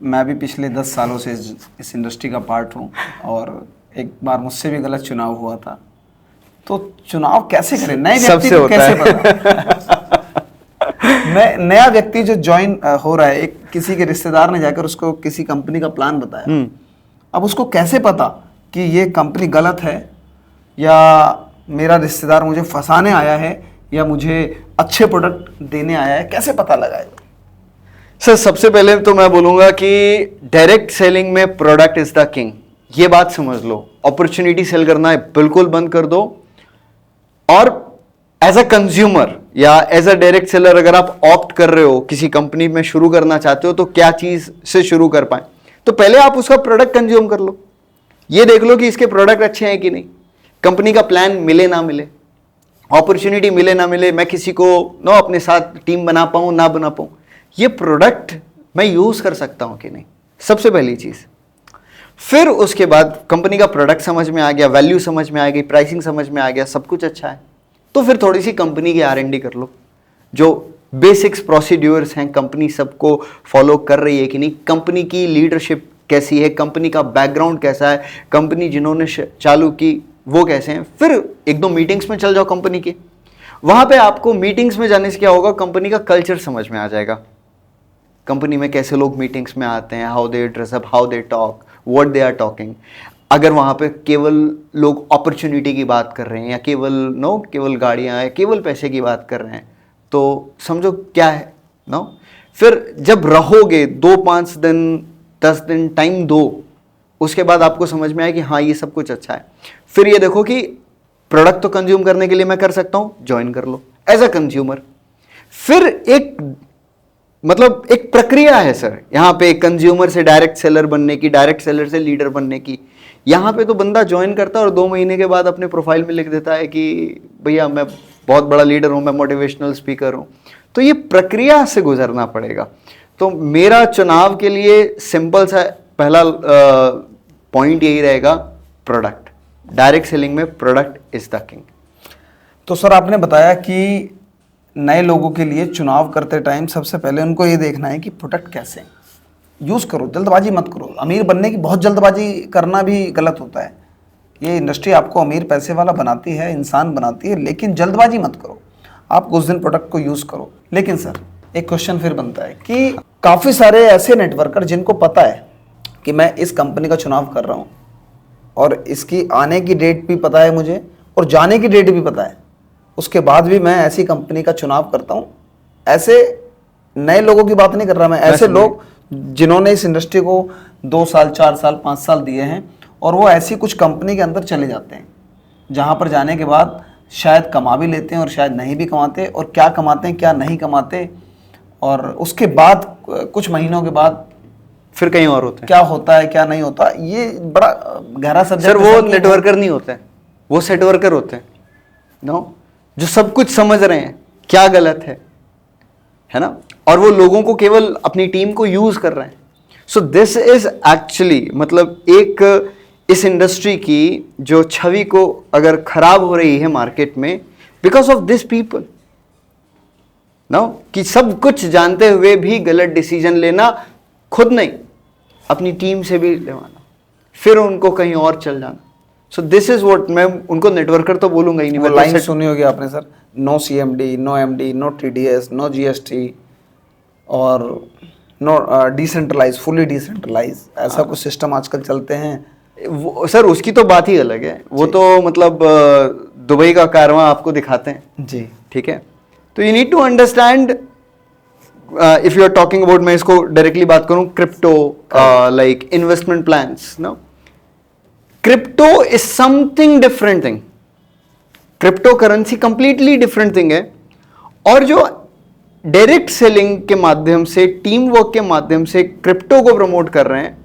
मैं भी पिछले 10 सालों से इस इंडस्ट्री का पार्ट हूँ, और एक बार मुझसे भी गलत चुनाव हुआ था। तो चुनाव कैसे करें, नए व्यक्ति को कैसे पता? नया व्यक्ति जो ज्वाइन हो रहा है, एक किसी के रिश्तेदार ने जाकर उसको किसी कंपनी का प्लान बताया, अब उसको कैसे पता कि ये कंपनी गलत है, या मेरा रिश्तेदार मुझे फंसाने आया है, या मुझे अच्छे प्रोडक्ट देने आया है, कैसे पता लगाएगा? सर सबसे पहले तो मैं बोलूंगा कि डायरेक्ट सेलिंग में प्रोडक्ट इज द किंग। ये बात समझ लो। अपॉर्चुनिटी सेल करना है बिल्कुल बंद कर दो। और एज अ कंज्यूमर या एज अ डायरेक्ट सेलर अगर आप ऑप्ट कर रहे हो, किसी कंपनी में शुरू करना चाहते हो, तो क्या चीज से शुरू कर पाए, तो पहले आप उसका प्रोडक्ट कंज्यूम कर लो। ये देख लो कि इसके प्रोडक्ट अच्छे हैं कि नहीं, कंपनी का प्लान मिले ना मिले, अपॉर्चुनिटी मिले ना मिले, मैं किसी को अपने साथ टीम बना पाऊं ना बना पाऊं, ये प्रोडक्ट मैं यूज कर सकता हूं कि नहीं, सबसे पहली चीज। फिर उसके बाद कंपनी का प्रोडक्ट समझ में आ गया, वैल्यू समझ में आ गई, प्राइसिंग समझ में आ गया, सब कुछ अच्छा है, तो फिर थोड़ी सी कंपनी की R&D कर लो। जो बेसिक्स प्रोसीड्यूर्स हैं, कंपनी सबको फॉलो कर रही है कि नहीं, कंपनी की लीडरशिप कैसी है, कंपनी का बैकग्राउंड कैसा है, कंपनी जिन्होंने चालू की वो कैसे हैं। फिर 1-2 मीटिंग्स में चल जाओ कंपनी के। वहां पे आपको मीटिंग्स में जाने से क्या होगा, कंपनी का कल्चर समझ में आ जाएगा। कंपनी में कैसे लोग मीटिंग्स में आते हैं, how they dress up, how they talk, what they are talking. अगर वहां पे केवल लोग अपॉर्चुनिटी की बात कर रहे हैं, या केवल गाड़ियां हैं, केवल पैसे की बात कर रहे हैं, तो समझो क्या है फिर जब रहोगे 2-5 दिन 10 दिन टाइम दो, उसके बाद आपको समझ में आए कि हाँ ये सब कुछ अच्छा है। फिर ये देखो कि प्रोडक्ट तो कंज्यूम करने के लिए मैं कर सकता हूं, ज्वाइन कर लो एज अ कंज्यूमर। फिर एक मतलब एक प्रक्रिया है सर, यहाँ पे कंज्यूमर से डायरेक्ट सेलर बनने की, डायरेक्ट सेलर से लीडर बनने की। यहाँ पे तो बंदा ज्वाइन करता है और 2 महीने के बाद अपने प्रोफाइल में लिख देता है कि भैया मैं बहुत बड़ा लीडर हूँ, मैं मोटिवेशनल स्पीकर हूँ। तो ये प्रक्रिया से गुजरना पड़ेगा। तो मेरा चुनाव के लिए सिंपल सा पहला पॉइंट यही रहेगा, प्रोडक्ट। डायरेक्ट सेलिंग में प्रोडक्ट इज द किंग। तो सर आपने बताया कि नए लोगों के लिए चुनाव करते टाइम सबसे पहले उनको ये देखना है कि प्रोडक्ट कैसे यूज़ करो, जल्दबाजी मत करो। अमीर बनने की बहुत जल्दबाजी करना भी गलत होता है। ये इंडस्ट्री आपको अमीर पैसे वाला बनाती है, इंसान बनाती है, लेकिन जल्दबाजी मत करो। आप उस दिन प्रोडक्ट को यूज़ करो। लेकिन सर एक क्वेश्चन फिर बनता है कि काफ़ी सारे ऐसे नेटवर्कर जिनको पता है कि मैं इस कंपनी का चुनाव कर रहा हूँ और इसकी आने की डेट भी पता है मुझे और जाने की डेट भी पता है, उसके बाद भी मैं ऐसी कंपनी का चुनाव करता हूँ। ऐसे नए लोगों की बात नहीं कर रहा मैं, ऐसे लोग जिन्होंने इस इंडस्ट्री को 2 साल 4 साल 5 साल दिए हैं और वो ऐसी कुछ कंपनी के अंदर चले जाते हैं जहाँ पर जाने के बाद शायद कमा भी लेते हैं और शायद नहीं भी कमाते, और क्या कमाते हैं क्या नहीं कमाते, और उसके बाद कुछ महीनों के बाद फिर कहीं और होते हैं। क्या होता है क्या नहीं होता, ये बड़ा गहरा सब्जेक्ट सर वो नेटवर्कर नहीं होते हैं, वो सेट वर्कर होते हैं नो, जो सब कुछ समझ रहे हैं क्या गलत है ना, और वो लोगों को केवल अपनी टीम को यूज कर रहे हैं। सो दिस इज एक्चुअली मतलब एक इस इंडस्ट्री की जो छवि को अगर खराब हो रही है मार्केट में, because of this people know, कि सब कुछ जानते हुए भी गलत डिसीजन लेना, खुद नहीं अपनी टीम से भी लेवाना, फिर उनको कहीं और चल जाना। सो दिस इज व्हाट, मैं उनको नेटवर्कर तो बोलूंगा ही नहीं। वो लाइन सुनी होगी आपने sir, no CMD, no MD, no TDS, no GST और नो डिसेंट्रलाइज, फुली डिसेंट्रलाइज, ऐसा कुछ सिस्टम आजकल चलते हैं। वो सर उसकी तो बात ही अलग है, वो तो मतलब दुबई का कारवां आपको दिखाते हैं जी, ठीक है। तो you need to understand, if you are talking about, मैं इसको डायरेक्टली बात करूं, crypto like investment plans no, crypto is something different thing. Crypto currency completely different thing है, और जो डायरेक्ट सेलिंग के माध्यम से, टीम वर्क के माध्यम से क्रिप्टो को प्रमोट कर रहे हैं,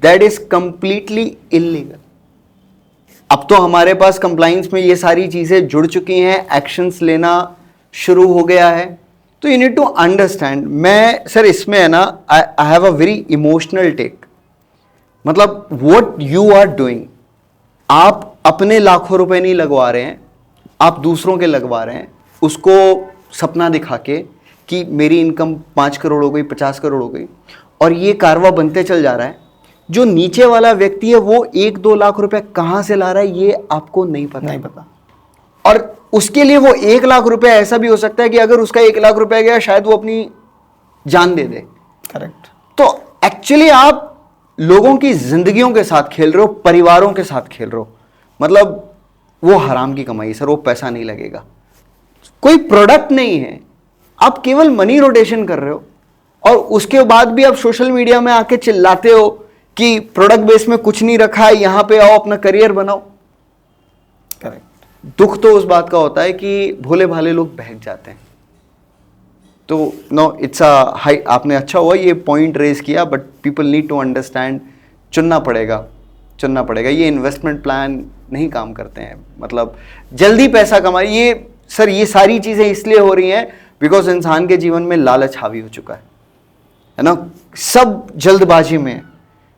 दैट इज कंप्लीटली इलीगल। अब तो हमारे पास कंप्लाइंस में ये सारी चीजें जुड़ चुकी हैं, एक्शंस लेना शुरू हो गया है। तो यू नीड टू अंडरस्टैंड। मैं सर इसमें है ना, I have a very emotional take. मतलब व्हाट यू आर डूइंग, आप अपने लाखों रुपए नहीं लगवा रहे हैं, आप दूसरों के लगवा रहे हैं, उसको सपना दिखा के कि मेरी इनकम 5 करोड़ हो गई, 50 करोड़ हो गई, और ये कारवा बनते चल जा रहा है। जो नीचे वाला व्यक्ति है वो 1-2 लाख रुपए कहां से ला रहा है ये आपको नहीं पता। और उसके लिए वो 1 लाख रुपए ऐसा भी हो सकता है कि अगर उसका 1 लाख रुपए गया, शायद वो अपनी जान दे दे। करेक्ट। तो एक्चुअली आप लोगों की जिंदगियों के साथ खेल रहे हो, परिवारों के साथ खेल रहे हो। मतलब वो हराम की कमाई सर, वो पैसा नहीं लगेगा, कोई प्रोडक्ट नहीं है, आप केवल मनी रोटेशन कर रहे हो। और उसके बाद भी आप सोशल मीडिया में आके चिल्लाते हो कि प्रोडक्ट बेस में कुछ नहीं रखा है, यहां पे आओ अपना करियर बनाओ। करेक्ट। दुख तो उस बात का होता है कि भोले भाले लोग बहक जाते हैं। तो नो इट्स अ हाई, आपने अच्छा हुआ ये पॉइंट रेज किया, but people need to understand, चुनना पड़ेगा। ये इन्वेस्टमेंट प्लान नहीं काम करते हैं, मतलब जल्दी पैसा कमाए। ये सर ये सारी चीजें इसलिए हो रही हैं बिकॉज इंसान के जीवन में लालच हावी हो चुका है ना, सब जल्दबाजी में।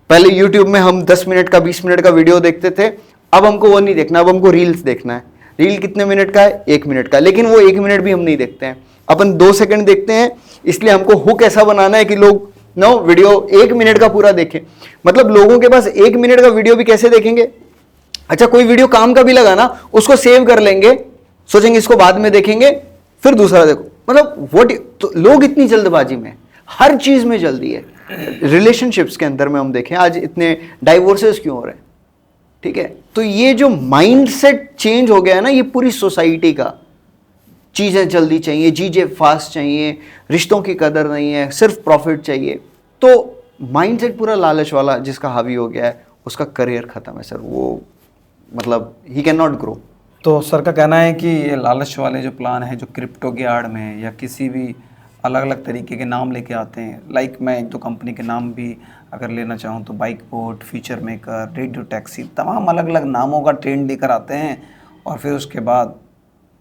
पहले यूट्यूब में हम 10 मिनट का 20 मिनट का वीडियो देखते थे, अब हमको वो नहीं देखना, अब हमको रील्स देखना है। रील कितने मिनट का है? 1 मिनट का, लेकिन वो 1 मिनट भी हम नहीं देखते हैं, अपन 2 सेकंड देखते हैं। इसलिए हमको हुक ऐसा बनाना है कि लोग नो वीडियो 1 मिनट का पूरा देखें। मतलब लोगों के पास 1 मिनट का वीडियो भी कैसे देखेंगे? अच्छा कोई वीडियो काम का भी लगा ना, उसको सेव कर लेंगे, सोचेंगे इसको बाद में देखेंगे, फिर दूसरा देखो। मतलब व्हाट, तो लोग इतनी जल्दबाजी में, हर चीज में जल्दी है। रिलेशनशिप्स के अंदर में हम देखें आज इतने डाइवोर्सेस क्यों हो रहे हैं, ठीक है। तो ये जो माइंडसेट चेंज हो गया है ना, ये पूरी सोसाइटी का, चीजें जल्दी चाहिए, चीजें फास्ट चाहिए, रिश्तों की कदर नहीं है, सिर्फ प्रॉफिट चाहिए। तो माइंडसेट पूरा लालच वाला जिसका हावी हो गया है, उसका करियर खत्म है सर। वो मतलब ही कैन नॉट ग्रो। तो सर का कहना है कि ये लालच वाले जो प्लान है, जो क्रिप्टो की आड़ में या किसी भी अलग अलग तरीके के नाम लेके आते हैं। लाइक मैं एक दो कंपनी के नाम भी अगर लेना चाहूँ तो bike boat, feature maker, radio taxi, तमाम अलग अलग नामों का ट्रेंड लेकर आते हैं। और फिर उसके बाद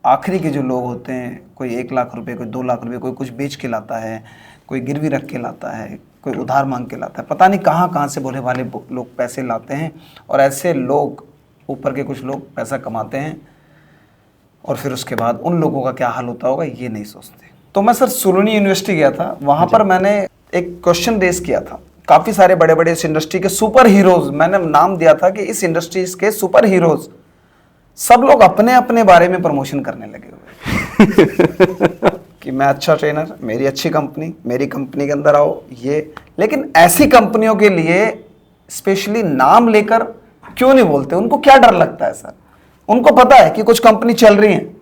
आखिरी के जो लोग होते हैं, कोई 1 लाख रुपए, कोई 2 लाख रुपए, कोई कुछ बेच के लाता है, कोई गिरवी रख के लाता है, कोई उधार मांग के लाता है, पता नहीं कहाँ कहाँ से भोले भाले लोग पैसे लाते हैं। और ऐसे लोग, ऊपर के कुछ लोग पैसा कमाते हैं और फिर उसके बाद उन लोगों का क्या हाल होता होगा ये नहीं सोचते। तो मैं सर सुलूनी यूनिवर्सिटी गया था, वहाँ पर मैंने एक क्वेश्चन रेस किया था। काफ़ी सारे बड़े बड़े इस इंडस्ट्री के सुपर हीरोज, मैंने नाम दिया था कि इस इंडस्ट्री के सुपर हीरोज, सब लोग अपने अपने बारे में प्रमोशन करने लगे हुए कि मैं अच्छा ट्रेनर, मेरी अच्छी कंपनी, मेरी कंपनी के अंदर आओ ये। लेकिन ऐसी कंपनियों के लिए स्पेशली नाम लेकर क्यों नहीं बोलते? उनको क्या डर लगता है सर? उनको पता है कि कुछ कंपनी चल रही है,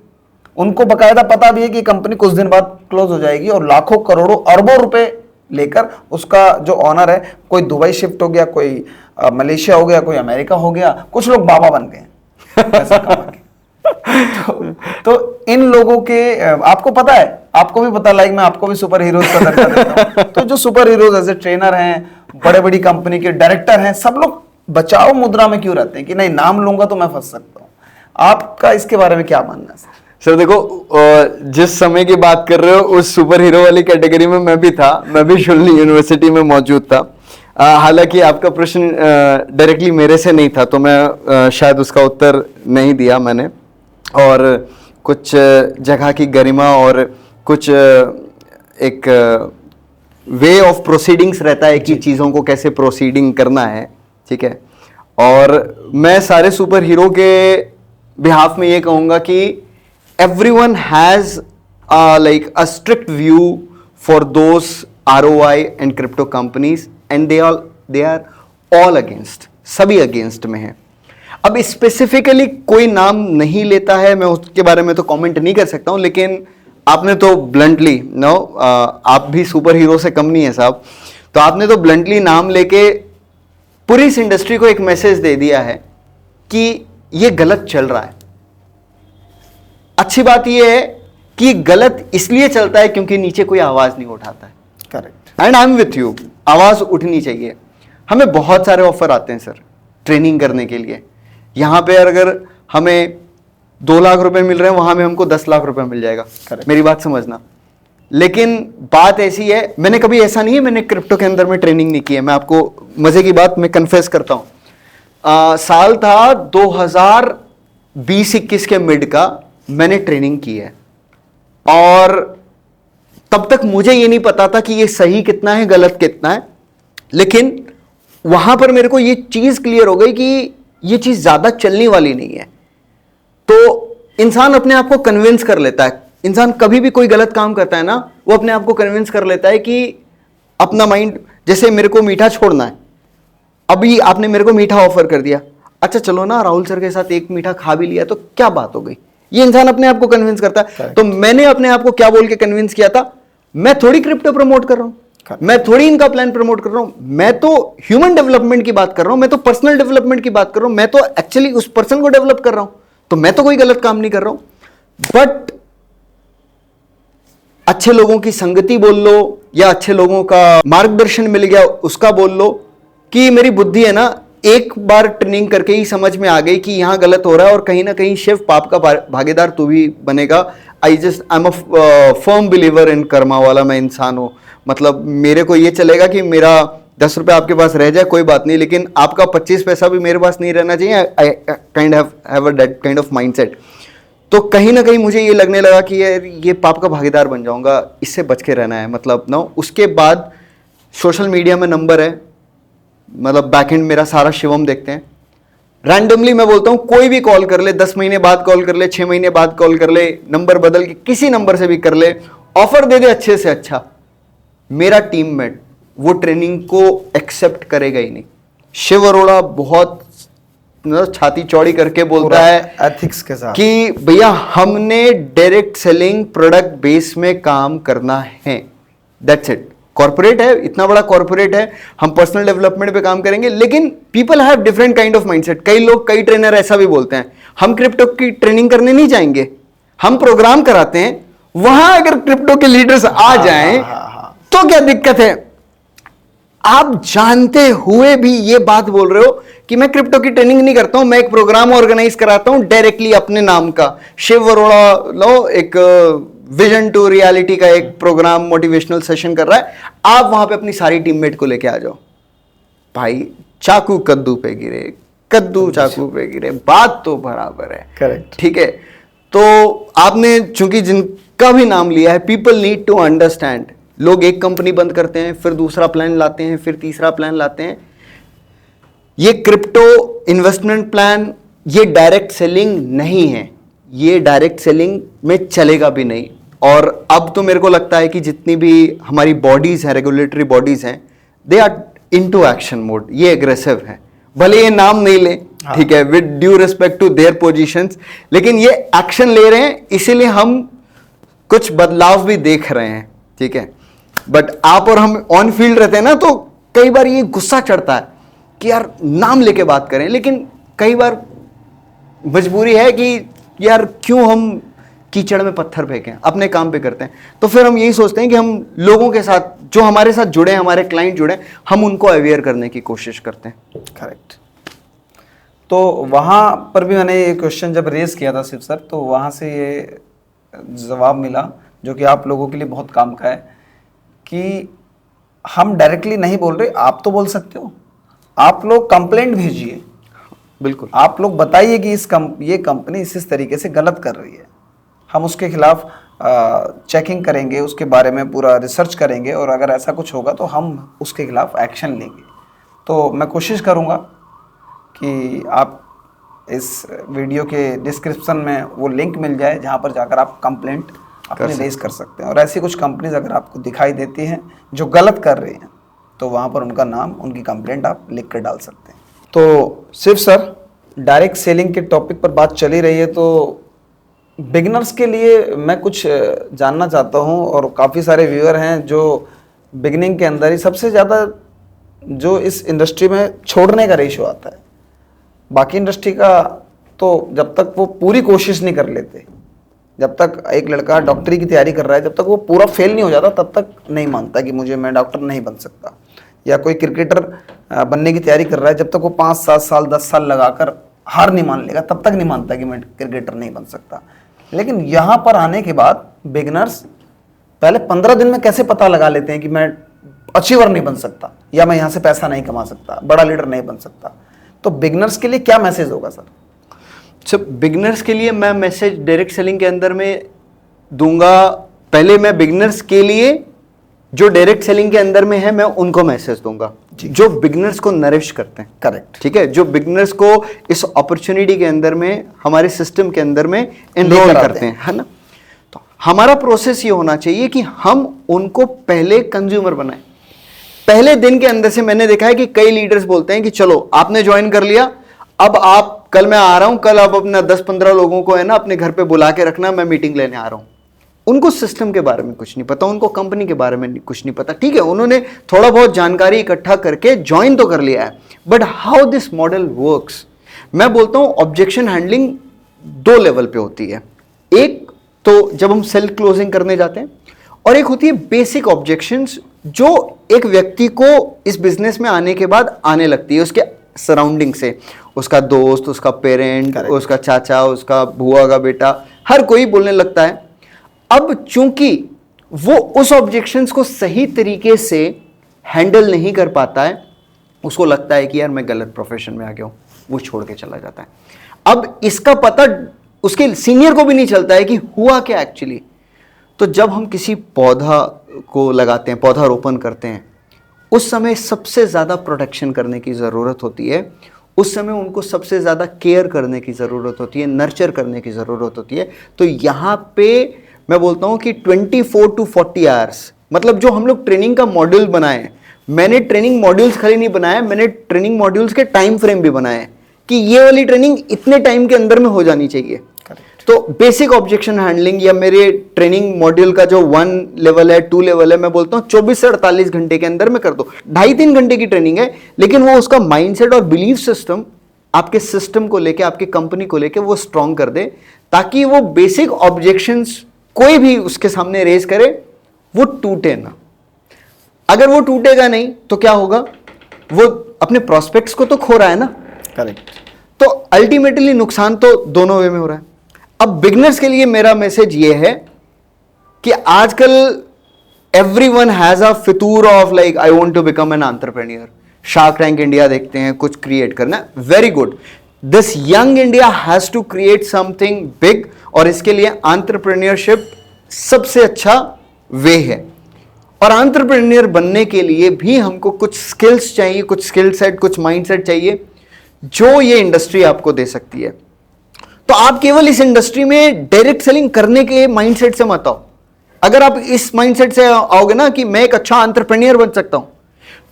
उनको बकायदा पता भी है कि कंपनी कुछ दिन बाद क्लोज हो जाएगी और लाखों करोड़ों अरबों रुपए लेकर उसका जो ऑनर है, कोई दुबई शिफ्ट हो गया, कोई मलेशिया हो गया, कोई अमेरिका हो गया, कुछ लोग बाबा बन गए पैसा कमा के। तो इन लोगों के आपको पता है, आपको भी पता, लाइक मैं आपको भी सुपर हीरोज का दर्जा देता हूं। तो जो superheroes as a trainer हैं, बड़े बड़ी कंपनी के डायरेक्टर हैं, सब लोग बचाओ मुद्रा में क्यों रहते हैं कि नहीं नाम लूंगा तो मैं फंस सकता हूँ? आपका इसके बारे में क्या मानना है सर? देखो, जिस समय की बात कर रहे हो उस सुपर हीरो वाली कैटेगरी में मैं भी था, मैं भी शुल्नी यूनिवर्सिटी में मौजूद था। हालांकि आपका प्रश्न डायरेक्टली मेरे से नहीं था, तो मैं शायद उसका उत्तर नहीं दिया मैंने। और कुछ जगह की गरिमा और कुछ एक वे ऑफ प्रोसीडिंग्स रहता है कि चीज़ों को कैसे प्रोसीडिंग करना है, ठीक है। और मैं सारे सुपर हीरो के बिहाफ में ये कहूँगा कि everyone has like a strict view for those ROI and crypto companies and they are all against, सभी against में हैं। अब स्पेसिफिकली कोई नाम नहीं लेता है, मैं उसके बारे में तो कमेंट नहीं कर सकता हूं, लेकिन आपने तो ब्लंटली आप भी सुपर हीरो से कम नहीं है साहब, तो आपने तो ब्लंटली नाम लेके पूरी इस इंडस्ट्री को एक मैसेज दे दिया है कि ये गलत चल रहा है। अच्छी बात यह है कि गलत इसलिए चलता है क्योंकि नीचे कोई आवाज नहीं उठाता है। Correct. And I am with you, आवाज उठनी चाहिए। हमें बहुत सारे ऑफर आते हैं सर ट्रेनिंग करने के लिए। यहां पे अगर हमें 2 लाख रुपए मिल रहे हैं, वहां में हमको 10 लाख रुपए मिल जाएगा। Correct. मेरी बात समझना। लेकिन बात ऐसी है, मैंने कभी ऐसा नहीं है मैंने क्रिप्टो के अंदर में ट्रेनिंग नहीं की है। मैं आपको मजे की बात मैं कन्फेस करता हूं, साल था 2020-21 के मिड का, मैंने ट्रेनिंग की है। और तब तक मुझे ये नहीं पता था कि ये सही कितना है गलत कितना है, लेकिन वहां पर मेरे को ये चीज क्लियर हो गई कि ये चीज ज्यादा चलने वाली नहीं है। तो इंसान अपने आप को कन्विंस कर लेता है। इंसान कभी भी कोई गलत काम करता है ना, वो अपने आप को कन्विंस कर लेता है कि अपना माइंड, जैसे मेरे को मीठा छोड़ना है, अभी आपने मेरे को मीठा ऑफर कर दिया, अच्छा चलो ना राहुल सर के साथ एक मीठा खा भी लिया तो क्या बात हो गई। ये इंसान अपने आप को कन्विंस करता है। Correct. तो मैंने अपने आप को क्या बोल के कन्विंस किया था, मैं थोड़ी क्रिप्टो प्रमोट कर रहा हूं, Correct. मैं थोड़ी इनका प्लान प्रमोट कर रहा हूं, मैं तो ह्यूमन डेवलपमेंट की बात कर रहा हूं, मैं तो पर्सनल डेवलपमेंट की बात कर रहा हूं, मैं तो एक्चुअली उस पर्सन को डेवलप कर रहा हूं। तो मैं तो कोई गलत काम नहीं कर रहा हूं। बट अच्छे लोगों की संगति बोल लो या अच्छे लोगों का मार्गदर्शन मिल गया उसका बोल लो कि मेरी बुद्धि है ना, एक बार ट्रेनिंग करके ही समझ में आ गई कि यहां गलत हो रहा है और कहीं ना कहीं शिव पाप का भागीदार तू भी बनेगा। I am a firm believer in Karma वाला मैं इंसान हूं। मतलब मेरे को ये चलेगा कि मेरा 10 रुपए आपके पास रह जाए कोई बात नहीं, लेकिन आपका 25 पैसा भी मेरे पास नहीं रहना चाहिए। I kind have a that kind of mindset. तो कहीं ना कहीं मुझे ये लगने लगा कि ये पाप का भागीदार बन जाऊंगा, इससे बच के रहना है। मतलब ना, उसके बाद सोशल मीडिया में नंबर है, मतलब बैकएंड मेरा सारा शिवम देखते हैं। रैंडमली मैं बोलता हूं कोई भी कॉल कर ले, 10 महीने बाद कॉल कर ले, 6 महीने बाद कॉल कर ले, नंबर बदल के किसी नंबर से भी कर ले, ऑफर दे दे अच्छे से अच्छा, मेरा टीममेट वो ट्रेनिंग को एक्सेप्ट करेगा ही नहीं। शिव अरोड़ा बहुत छाती चौड़ी करके बोलता है एथिक्स के साथ कि भैया हमने डायरेक्ट सेलिंग प्रोडक्ट बेस में काम करना है, दैट्स इट। कॉर्पोरेट है, इतना बड़ा कॉर्पोरेट है, हम पर्सनल डेवलपमेंट पे काम करेंगे, लेकिन people have different kind of mindset. कई लोग, कई ट्रेनर ऐसा भी बोलते हैं हम क्रिप्टो की ट्रेनिंग करने नहीं जाएंगे, हम प्रोग्राम कराते हैं वहां अगर क्रिप्टो के लीडर्स आ जाएं तो क्या दिक्कत है? आप जानते हुए भी ये बात बोल रहे हो कि मैं क्रिप्टो की ट्रेनिंग नहीं करता हूं, मैं एक प्रोग्राम ऑर्गेनाइज कराता हूं डायरेक्टली अपने नाम का। शिव अरोड़ा लो एक विजन टू रियलिटी का एक प्रोग्राम मोटिवेशनल सेशन कर रहा है, आप वहां पे अपनी सारी टीममेट को लेके आ जाओ। भाई चाकू कद्दू पे गिरे, कद्दू चाकू पे गिरे, बात तो बराबर है। करेक्ट। ठीक है, तो आपने चूंकि जिनका भी नाम लिया है, पीपल नीड टू अंडरस्टैंड। लोग एक कंपनी बंद करते हैं, फिर दूसरा प्लान लाते हैं, फिर तीसरा प्लान लाते हैं। ये क्रिप्टो इन्वेस्टमेंट प्लान ये डायरेक्ट सेलिंग नहीं है, ये डायरेक्ट सेलिंग में चलेगा भी नहीं। और अब तो मेरे को लगता है कि जितनी भी हमारी बॉडीज हैं, रेगुलेटरी बॉडीज हैं, they are into action mode, ये एग्रेसिव है। भले ये नाम नहीं ले, ठीक है, with due respect to their positions, लेकिन ये एक्शन ले रहे हैं, इसीलिए हम कुछ बदलाव भी देख रहे हैं। ठीक है, बट आप और हम ऑन फील्ड रहते हैं ना, तो कई बार ये गुस्सा चढ़ता है कि यार नाम लेके बात करें, लेकिन कई बार मजबूरी है कि यार क्यों हम कीचड़ में पत्थर फेंकें, अपने काम पे करते हैं। तो फिर हम यही सोचते हैं कि हम लोगों के साथ जो हमारे साथ जुड़े हैं, हमारे क्लाइंट जुड़े हैं, हम उनको अवेयर करने की कोशिश करते हैं। करेक्ट। तो वहाँ पर भी मैंने ये क्वेश्चन जब रेज किया था शिव सर, तो वहाँ से ये जवाब मिला जो कि आप लोगों के लिए बहुत काम का है कि हम डायरेक्टली नहीं बोल रहे, आप तो बोल सकते हो, आप लोग कंप्लेंट भेजिए, बिल्कुल, आप लोग बताइए कि ये कंपनी इस तरीके से गलत कर रही है, हम उसके खिलाफ चेकिंग करेंगे, उसके बारे में पूरा रिसर्च करेंगे, और अगर ऐसा कुछ होगा तो हम उसके खिलाफ एक्शन लेंगे। तो मैं कोशिश करूँगा कि आप इस वीडियो के डिस्क्रिप्शन में वो लिंक मिल जाए जहाँ पर जाकर आप कंप्लेंट अपने रेज कर सकते हैं। और ऐसी कुछ कंपनीज अगर आपको दिखाई देती हैं जो गलत कर रही हैं, तो वहाँ पर उनका नाम, उनकी कंप्लेंट आप लिख कर डाल सकते हैं। तो शिव सर, डायरेक्ट सेलिंग के टॉपिक पर बात चली रही है, तो बिगिनर्स के लिए मैं कुछ जानना चाहता हूँ, और काफ़ी सारे व्यूअर हैं जो बिगिनिंग के अंदर ही सबसे ज़्यादा जो इस इंडस्ट्री में छोड़ने का रेशियो आता है। बाकी इंडस्ट्री का तो जब तक वो पूरी कोशिश नहीं कर लेते, जब तक एक लड़का डॉक्टरी की तैयारी कर रहा है, जब तक वो पूरा फेल नहीं हो जाता, तब तक नहीं मानता कि मैं डॉक्टर नहीं बन सकता। या कोई क्रिकेटर बनने की तैयारी कर रहा है, जब तक वो 5-7 साल 10 साल लगाकर हार नहीं मान लेगा, तब तक नहीं मानता कि मैं क्रिकेटर नहीं बन सकता। लेकिन यहाँ पर आने के बाद बिगिनर्स पहले 15 दिन में कैसे पता लगा लेते हैं कि मैं अचीवर नहीं बन सकता, या मैं यहाँ से पैसा नहीं कमा सकता, बड़ा लीडर नहीं बन सकता। तो बिगिनर्स के लिए क्या मैसेज होगा सर? सब बिगिनर्स के लिए मैं मैसेज डायरेक्ट सेलिंग के अंदर में दूंगा। पहले मैं बिगिनर्स के लिए जो डायरेक्ट सेलिंग के अंदर में है, मैं उनको मैसेज दूंगा जो बिगिनर्स को नरिश करते हैं। करेक्ट, ठीक है, जो बिगिनर्स को इस अपॉर्चुनिटी के अंदर में, हमारे सिस्टम के अंदर में एनरोल करते हैं, है ना। तो हमारा प्रोसेस ये होना चाहिए कि हम उनको पहले कंज्यूमर बनाएं। पहले दिन के अंदर से मैंने देखा है कि कई लीडर्स बोलते हैं कि चलो आपने ज्वाइन कर लिया, अब आप कल मैं आ रहा हूं, कल आप अपना 10-15 लोगों को है ना अपने घर पे बुला के रखना, मैं मीटिंग लेने आ रहा हूं। उनको सिस्टम के बारे में कुछ नहीं पता, उनको कंपनी के बारे में कुछ नहीं पता। ठीक है, उन्होंने थोड़ा बहुत जानकारी इकट्ठा करके ज्वाइन तो कर लिया है, but how this model works, मैं बोलता हूं ऑब्जेक्शन हैंडलिंग 2 लेवल पे होती है। एक तो जब हम सेल क्लोजिंग करने जाते हैं, और एक होती है बेसिक ऑब्जेक्शंस जो एक व्यक्ति को इस बिजनेस में आने के बाद आने लगती है, उसके सराउंडिंग से, उसका दोस्त, उसका पेरेंट, उसका चाचा, उसका बुआ का बेटा, हर कोई बोलने लगता है। अब चूंकि वो उस ऑब्जेक्शंस को सही तरीके से हैंडल नहीं कर पाता है, उसको लगता है कि यार मैं गलत प्रोफेशन में आ गया हूं, वो छोड़ के चला जाता है। अब इसका पता उसके सीनियर को भी नहीं चलता है कि हुआ क्या एक्चुअली। तो जब हम किसी पौधा को लगाते हैं, पौधारोपण करते हैं, उस समय सबसे ज़्यादा प्रोटेक्शन करने की ज़रूरत होती है, उस समय उनको सबसे ज़्यादा केयर करने की ज़रूरत होती है, नर्चर करने की ज़रूरत होती है। तो यहाँ पे मैं बोलता हूँ कि 24 to 40 आवर्स, मतलब जो हम लोग ट्रेनिंग का मॉड्यूल बनाए, मैंने ट्रेनिंग मॉड्यूल्स खाली नहीं बनाए, मैंने ट्रेनिंग मॉड्यूल्स के टाइम फ्रेम भी बनाए कि ये वाली ट्रेनिंग इतने टाइम के अंदर में हो जानी चाहिए। तो बेसिक ऑब्जेक्शन हैंडलिंग या मेरे ट्रेनिंग मॉड्यूल का जो 1 लेवल है, 2 लेवल है, मैं बोलता हूँ 24 से 48 घंटे के अंदर में कर दो। 2.5-3 घंटे की ट्रेनिंग है, लेकिन वो उसका माइंडसेट और बिलीफ सिस्टम आपके सिस्टम को लेके, आपकी कंपनी को लेके वो स्ट्रांग कर दे, ताकि वो बेसिक ऑब्जेक्शंस कोई भी उसके सामने रेज करे वो टूटे ना। अगर वो टूटेगा नहीं तो क्या होगा, वो अपने प्रोस्पेक्ट्स को तो खो रहा है ना। करेक्ट। तो अल्टीमेटली नुकसान तो दोनों वे में हो रहा है। अब बिगनर्स के लिए मेरा मैसेज ये है कि आजकल एवरीवन हैज अ फितूर of like I want to become an entrepreneur. Shark tank India देखते हैं, कुछ क्रिएट करना, very good. This young India has to create something big, और इसके लिए एंटरप्रेन्योरशिप सबसे अच्छा वे है। और एंटरप्रेन्योर बनने के लिए भी हमको कुछ स्किल्स चाहिए, कुछ स्किल सेट, कुछ माइंडसेट चाहिए जो ये इंडस्ट्री आपको दे सकती है। तो आप केवल इस इंडस्ट्री में डायरेक्ट सेलिंग करने के माइंडसेट से मत आओ। अगर आप इस माइंडसेट से आओगे ना कि मैं एक अच्छा एंटरप्रेन्योर बन सकता हूं,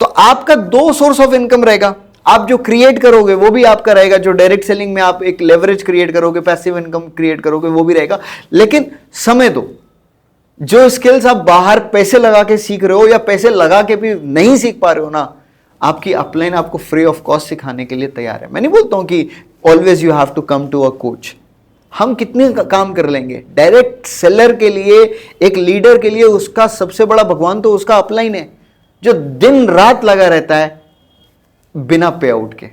तो आपका दो सोर्स ऑफ इनकम रहेगा। आप जो क्रिएट करोगे वो भी आपका रहेगा, जो डायरेक्ट सेलिंग में आप एक लेवरेज क्रिएट करोगे, पैसिव इनकम क्रिएट करोगे, वो भी रहेगा। लेकिन समय दो। जो स्किल्स आप बाहर पैसे लगा के सीख रहे हो या पैसे लगा के भी नहीं सीख पा रहे हो ना, आपकी अपलाइन आपको फ्री ऑफ कॉस्ट सिखाने के लिए तैयार है। मैं नहीं बोलता हूं कि always you have to come to a coach. हम कितने काम कर लेंगे। डायरेक्ट सेलर के लिए, एक लीडर के लिए उसका सबसे बड़ा भगवान तो उसका अपलाइन है, जो दिन रात लगा रहता है बिना पे आउट के।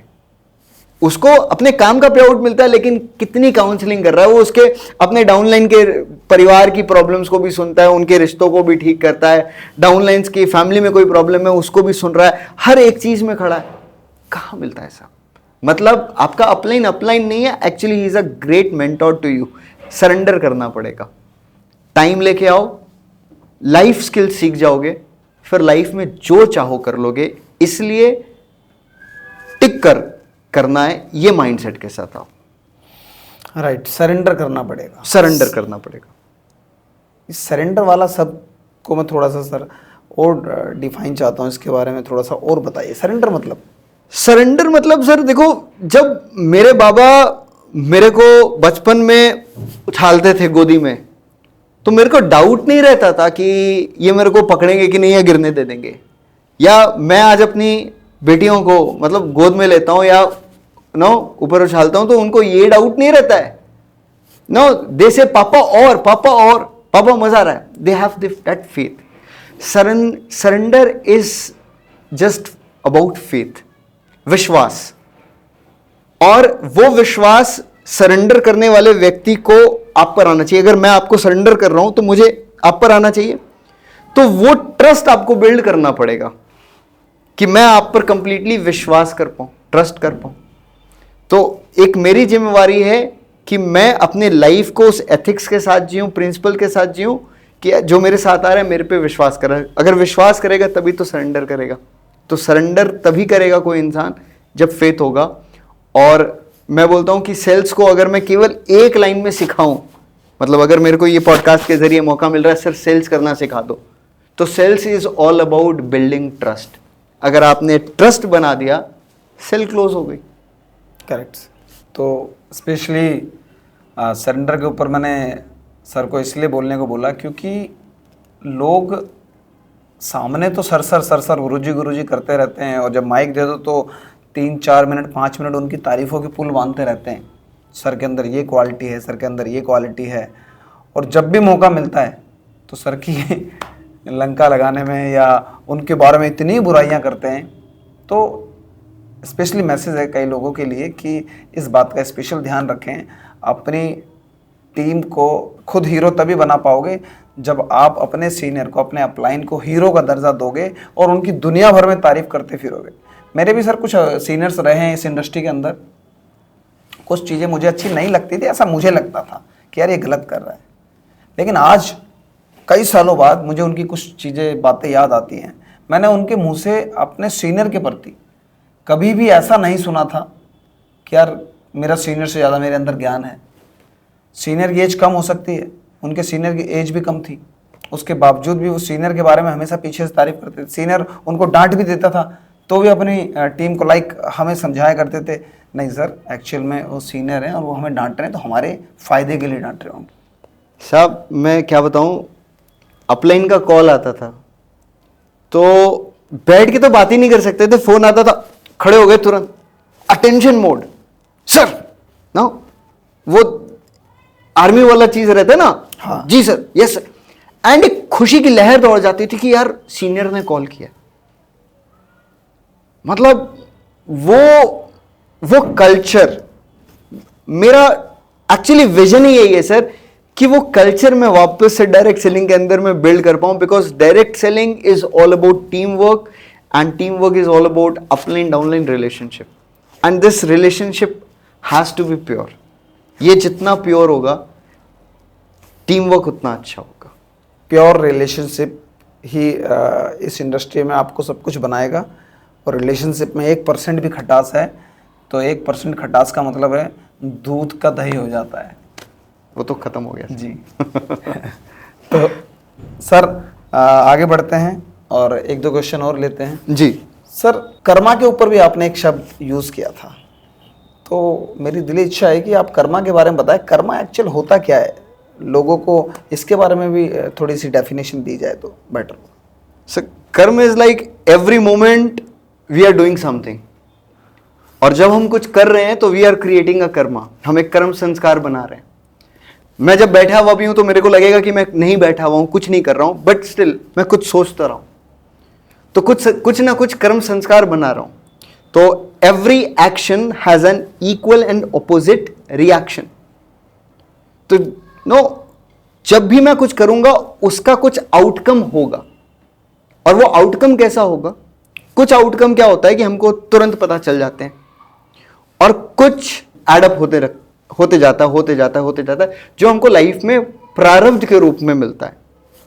उसको अपने काम का पे आउट मिलता है, लेकिन कितनी काउंसलिंग कर रहा है वो। उसके अपने डाउनलाइन के परिवार की प्रॉब्लम्स को भी सुनता है, उनके रिश्तों को भी ठीक करता है, डाउनलाइंस की फैमिली में कोई प्रॉब्लम है उसको भी सुन रहा है, हर एक चीज में खड़ा है। कहां मिलता है सब? मतलब आपका अपलाइन नहीं है, actually he is a great mentor to you. Surrender करना पड़ेगा, टाइम लेके आओ, लाइफ स्किल्स सीख जाओगे, फिर लाइफ में जो चाहो कर लोगे। इसलिए टिक करना है, ये माइंडसेट के साथ आओ। राइट, सरेंडर करना पड़ेगा। सरेंडर करना पड़ेगा। इस सरेंडर वाला शब्द को मैं थोड़ा सा सर और डिफाइन चाहता हूँ, इसके बारे में थोड़ा सा और बताइए। सरेंडर मतलब सर देखो, जब मेरे बाबा मेरे को बचपन में उछालते थे गोदी में, तो मेरे को डाउट नहीं रहता था कि ये मेरे को पकड़ेंगे कि नहीं या गिरने दे देंगे। या मैं आज अपनी बेटियों को मतलब गोद में लेता हूं या नो ऊपर उछालता हूं, तो उनको ये डाउट नहीं रहता है। नो, दे से पापा और पापा मजा आ रहा है। They have that faith. Surrender is just about faith, विश्वास। और वो विश्वास सरेंडर करने वाले व्यक्ति को आप पर आना चाहिए। अगर मैं आपको सरेंडर कर रहा हूं तो मुझे आप पर आना चाहिए। तो वो ट्रस्ट आपको बिल्ड करना पड़ेगा कि मैं आप पर कंप्लीटली विश्वास कर पाऊं, ट्रस्ट कर पाऊं। तो एक मेरी जिम्मेवारी है कि मैं अपने लाइफ को उस एथिक्स के साथ जीऊं, प्रिंसिपल के साथ जीऊं कि जो मेरे साथ आ रहा है मेरे पे विश्वास कर रहा है। अगर विश्वास करेगा तभी तो सरेंडर करेगा। तो सरेंडर तभी करेगा कोई इंसान जब फेथ होगा। और मैं बोलता हूं कि सेल्स को अगर मैं केवल एक लाइन में सिखाऊं, मतलब अगर मेरे को ये पॉडकास्ट के जरिए मौका मिल रहा है सर सेल्स करना सिखा दो, तो sales is all about building trust. अगर आपने ट्रस्ट बना दिया, सेल क्लोज हो गई। करेक्ट। तो स्पेशली सरेंडर के ऊपर मैंने सर को इसलिए बोलने को बोला क्योंकि लोग सामने तो सर गुरुजी करते रहते हैं, और जब माइक दे दो तो 3-4 मिनट 5 मिनट उनकी तारीफ़ों के पुल बांधते रहते हैं। सर के अंदर ये क्वालिटी है, सर के अंदर ये क्वालिटी है। और जब भी मौका मिलता है तो सर की लंका लगाने में या उनके बारे में इतनी बुराइयां करते हैं। तो स्पेशली मैसेज है कई लोगों के लिए कि इस बात का स्पेशल ध्यान रखें। अपनी टीम को खुद हीरो तभी बना पाओगे जब आप अपने सीनियर को, अपने अपलाइन को हीरो का दर्जा दोगे और उनकी दुनिया भर में तारीफ करते फिरोगे। मेरे भी सर कुछ सीनियर्स रहे हैं इस इंडस्ट्री के अंदर। कुछ चीज़ें मुझे अच्छी नहीं लगती थी, ऐसा मुझे लगता था कि यार ये गलत कर रहा है। लेकिन आज कई सालों बाद मुझे उनकी कुछ चीज़ें, बातें याद आती हैं। मैंने उनके मुंह से अपने सीनियर के प्रति कभी भी ऐसा नहीं सुना था कि यार मेरा सीनियर से ज़्यादा मेरे अंदर ज्ञान है। सीनियर की एज कम हो सकती है, उनके सीनियर की एज भी कम थी, उसके बावजूद भी वो सीनियर के बारे में हमेशा पीछे से तारीफ करते थे। सीनियर उनको डांट भी देता था तो भी अपनी टीम को हमें समझाया करते थे, नहीं सर एक्चुअल में वो सीनियर हैं और वो हमें डांट रहे हैं तो हमारे फ़ायदे के लिए डांट रहे होंगे। साहब मैं क्या बताऊं, अपलाइन का कॉल आता था तो बैठ के तो बात ही नहीं कर सकते थे। फोन आता था, खड़े हो गए तुरंत, अटेंशन मोड। सर ना वो आर्मी वाला चीज रहता है ना, हाँ। जी सर, यस सर, एंड एक खुशी की लहर दौड़ जाती थी कि यार सीनियर ने कॉल किया। मतलब वो कल्चर, मेरा एक्चुअली विजन ही यही है सर कि वो कल्चर मैं वापस से डायरेक्ट सेलिंग के अंदर में बिल्ड कर पाऊं, because direct selling is all about team work, and team work is all about upline downline relationship, and this relationship has to be pure. ये जितना प्योर होगा टीम वर्क उतना अच्छा होगा। प्योर रिलेशनशिप ही इस इंडस्ट्री में आपको सब कुछ बनाएगा। और रिलेशनशिप में 1% भी खटास है तो 1% खटास का मतलब है दूध का दही हो जाता है। वो तो खत्म हो गया जी। तो सर आगे बढ़ते हैं और एक दो क्वेश्चन और लेते हैं। जी सर, कर्मा के ऊपर भी आपने एक शब्द यूज़ किया था, तो मेरी दिली इच्छा है कि आप कर्मा के बारे में बताएं। कर्मा एक्चुअल होता क्या है, लोगों को इसके बारे में भी थोड़ी सी डेफिनेशन दी जाए तो बेटर हो। Sir, karma is like every moment we are doing something, और जब हम कुछ कर रहे हैं तो we are creating a karma, हम एक कर्म संस्कार बना रहे हैं। मैं जब बैठा हुआ भी हूं तो मेरे को लगेगा कि मैं नहीं बैठा हुआ हूं, कुछ नहीं कर रहा हूं, बट स्टिल मैं कुछ सोचता रहा हूं, तो कुछ ना कुछ कर्म संस्कार बना रहा हूं। तो every action has an equal and opposite reaction. तो जब भी मैं कुछ करूंगा उसका कुछ आउटकम होगा, और वो आउटकम कैसा होगा? कुछ आउटकम क्या होता है कि हमको तुरंत पता चल जाते हैं, और कुछ एडअप होते जाता है, जो हमको लाइफ में प्रारब्ध के रूप में मिलता है,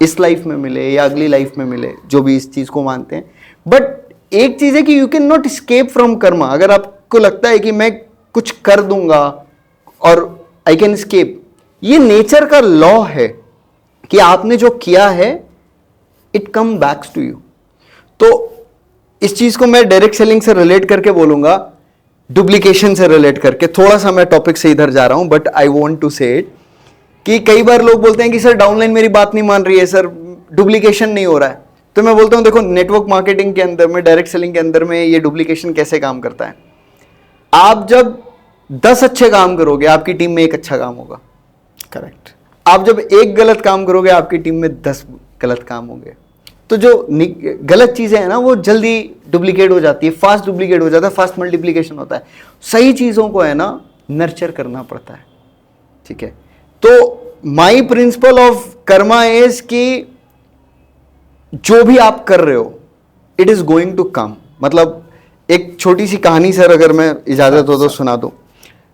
इस लाइफ में मिले या अगली लाइफ में मिले, जो भी इस चीज को मानते हैं। बट एक चीज है कि you can not escape from Karma. अगर आपको लगता है कि मैं कुछ कर दूंगा और आई कैन एस्केप, ये नेचर का लॉ है कि आपने जो किया है it come backs to you. तो इस चीज को मैं डायरेक्ट सेलिंग से रिलेट करके बोलूंगा, डुप्लीकेशन से रिलेट करके। थोड़ा सा मैं टॉपिक से इधर जा रहा हूं, बट आई वांट टू से इट कि कई बार लोग बोलते हैं कि सर डाउनलाइन मेरी बात नहीं मान रही है, सर डुप्लीकेशन नहीं हो रहा है। तो मैं बोलता हूं देखो, नेटवर्क मार्केटिंग के अंदर में, डायरेक्ट सेलिंग के अंदर में ये डुप्लीकेशन कैसे काम करता है। आप जब 10 अच्छे काम करोगे आपकी टीम में एक अच्छा काम होगा, करेक्ट। आप जब एक गलत काम करोगे आपकी टीम में 10 गलत काम होंगे। तो जो गलत चीजें हैं ना वो जल्दी डुप्लीकेट हो जाती है, फास्ट डुप्लीकेट हो जाता है, फास्ट मल्टीप्लीकेशन होता है। सही चीजों को है ना नर्चर करना पड़ता है, ठीक है। तो my principle of karma is कि जो भी आप कर रहे हो it is going to come. मतलब एक छोटी सी कहानी सर अगर मैं इजाजत हो तो सुना दूं।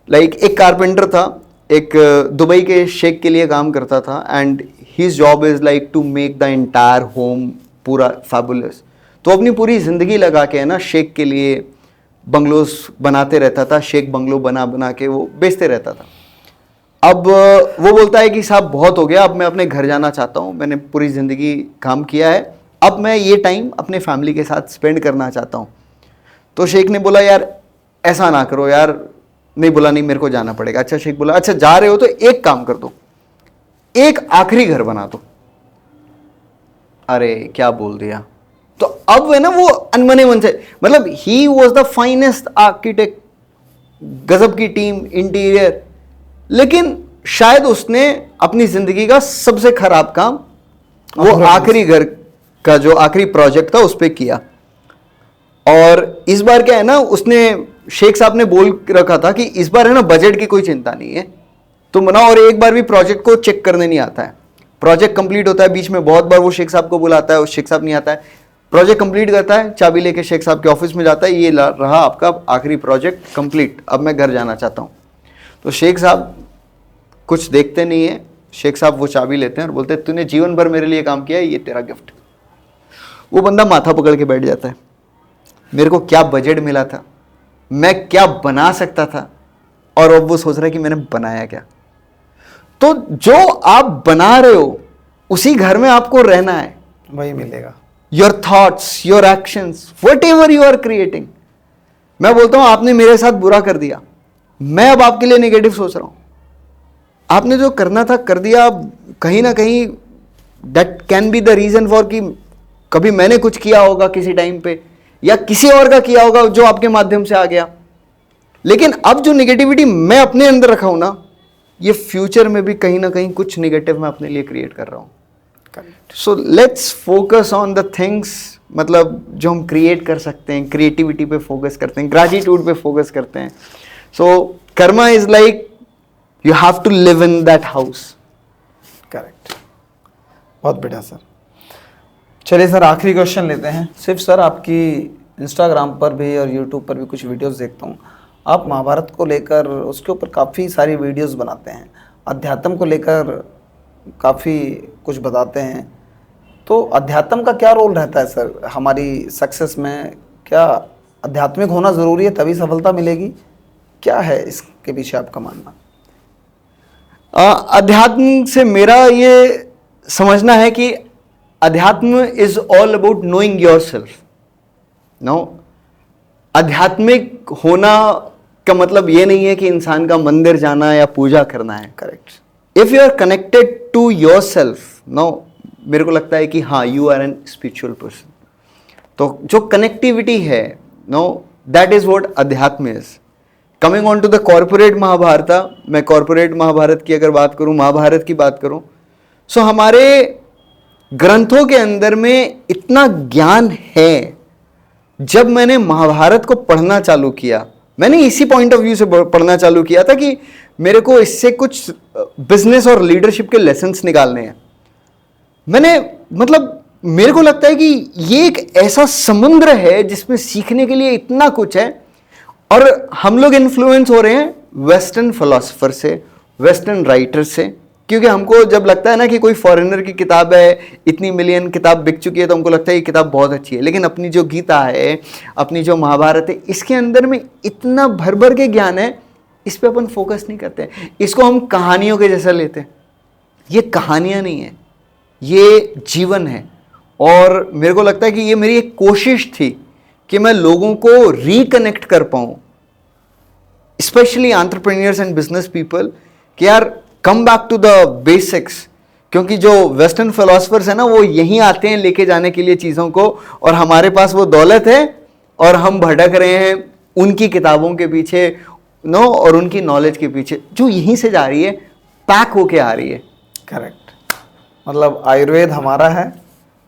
लाइक एक कारपेंटर था, एक दुबई के शेख के लिए काम करता था, and his job is like to make the entire home पूरा फैबुलस। तो अपनी पूरी जिंदगी लगा के है ना शेख के लिए बंगलोज बनाते रहता था, शेख बंगलो बना बना के वो बेचते रहता था। अब वो बोलता है कि साहब बहुत हो गया, अब मैं अपने घर जाना चाहता हूँ, मैंने पूरी ज़िंदगी काम किया है, अब मैं ये टाइम अपने फैमिली के साथ स्पेंड करना चाहता हूँ। तो शेख ने बोला यार ऐसा ना करो यार, नहीं बोला नहीं मेरे को जाना पड़ेगा। अच्छा शेख बोला अच्छा जा रहे हो तो एक काम कर दो, एक आखिरी घर बना दो। अरे क्या बोल दिया। तो अब है ना वो अनमने मन से, मतलब he was the finest architect, गजब की टीम, इंटीरियर, लेकिन शायद उसने अपनी जिंदगी का सबसे खराब काम वो आखिरी घर का जो आखिरी प्रोजेक्ट था उस पर किया। और इस बार क्या है ना, उसने शेख साहब ने बोल रखा था कि इस बार है ना बजट की कोई चिंता नहीं है, तुम बनाओ, और एक बार भी प्रोजेक्ट को चेक करने नहीं आता है। प्रोजेक्ट कंप्लीट होता है, बीच में बहुत बार वो शेख साहब को बुलाता है, शेख साहब नहीं आता है, प्रोजेक्ट कंप्लीट करता है, चाबी लेके शेख साहब के ऑफिस में जाता है, ये रहा आपका आखिरी प्रोजेक्ट कंप्लीट, अब मैं घर जाना चाहता हूँ। तो शेख साहब कुछ देखते नहीं है, शेख साहब वो चाबी लेते हैं और बोलते हैं तूने जीवन भर मेरे लिए काम किया है, ये तेरा गिफ्ट। वो बंदा माथा पकड़ के बैठ जाता है, मेरे को क्या बजट मिला था, मैं क्या बना सकता था, और अब वो सोच रहा है कि मैंने बनाया क्या। तो जो आप बना रहे हो उसी घर में आपको रहना है, वही मिलेगा। Your thoughts, your actions, whatever you are creating. मैं बोलता हूं आपने मेरे साथ बुरा कर दिया, मैं अब आपके लिए नेगेटिव सोच रहा हूं। आपने जो करना था कर दिया, कहीं ना कहीं that can be the reason for कि कभी मैंने कुछ किया होगा किसी टाइम पे, या किसी और का किया होगा जो आपके माध्यम से आ गया। लेकिन अब जो नेगेटिविटी मैं अपने अंदर रखा हूं ना, ये फ्यूचर में भी कहीं ना कहीं कुछ निगेटिव मैं अपने लिए क्रिएट कर रहा हूँ। Correct. So let's focus on the things, मतलब जो हम क्रिएट कर सकते हैं, क्रिएटिविटी पे फोकस करते हैं, ग्रेटिट्यूड पे फोकस करते हैं। So karma is like you have to live in that house. Correct, बहुत बढ़िया सर। चलिए सर, आखिरी क्वेश्चन लेते हैं। सिर्फ सर आपकी इंस्टाग्राम पर भी और यूट्यूब पर भी कुछ वीडियोस देखता हूँ, आप महाभारत को लेकर उसके ऊपर काफ़ी सारी वीडियोस बनाते हैं, अध्यात्म को लेकर काफ़ी कुछ बताते हैं। तो अध्यात्म का क्या रोल रहता है सर हमारी सक्सेस में? क्या आध्यात्मिक होना ज़रूरी है तभी सफलता मिलेगी? क्या है इसके पीछे आपका मानना? अध्यात्म से मेरा ये समझना है कि adhyatma is all about knowing yourself. No, आध्यात्मिक होना का मतलब ये नहीं है कि इंसान का मंदिर जाना या पूजा करना है। Correct. If you are connected to yourself, no, मेरे को लगता है कि हाँ, you are an spiritual person. तो जो कनेक्टिविटी है, no, that is what adhyatma is. Coming on to the corporate Mahabharata, मैं कॉर्पोरेट महाभारत की अगर बात करूं, महाभारत की बात करूं, सो हमारे ग्रंथों के अंदर में इतना ज्ञान है। जब मैंने महाभारत को पढ़ना चालू किया, मैंने इसी पॉइंट ऑफ व्यू से पढ़ना चालू किया था कि मेरे को इससे कुछ बिजनेस और लीडरशिप के लेसन्स निकालने हैं। मेरे को लगता है कि ये एक ऐसा समुद्र है जिसमें सीखने के लिए इतना कुछ है। और हम लोग इन्फ्लुएंस हो रहे हैं वेस्टर्न फिलोसोफर से, वेस्टर्न राइटर से, क्योंकि हमको जब लगता है ना कि कोई फॉरेनर की किताब है, इतनी मिलियन किताब बिक चुकी है, तो हमको लगता है ये किताब बहुत अच्छी है। लेकिन अपनी जो गीता है, अपनी जो महाभारत है, इसके अंदर में इतना भर भर के ज्ञान है, इस पे अपन फोकस नहीं करते। इसको हम कहानियों के जैसा लेते हैं। ये कहानियां नहीं है, ये जीवन है। और मेरे को लगता है कि ये मेरी एक कोशिश थी कि मैं लोगों को रिकनेक्ट कर पाऊं, specially entrepreneurs and business people, कि यार come back to the basics. क्योंकि जो वेस्टर्न फिलोसफर्स है ना, वो यहीं आते हैं लेके जाने के लिए चीज़ों को, और हमारे पास वो दौलत है और हम भटक रहे हैं उनकी किताबों के पीछे, नो, और उनकी नॉलेज के पीछे, जो यहीं से जा रही है, पैक होके आ रही है। करेक्ट। मतलब आयुर्वेद हमारा है,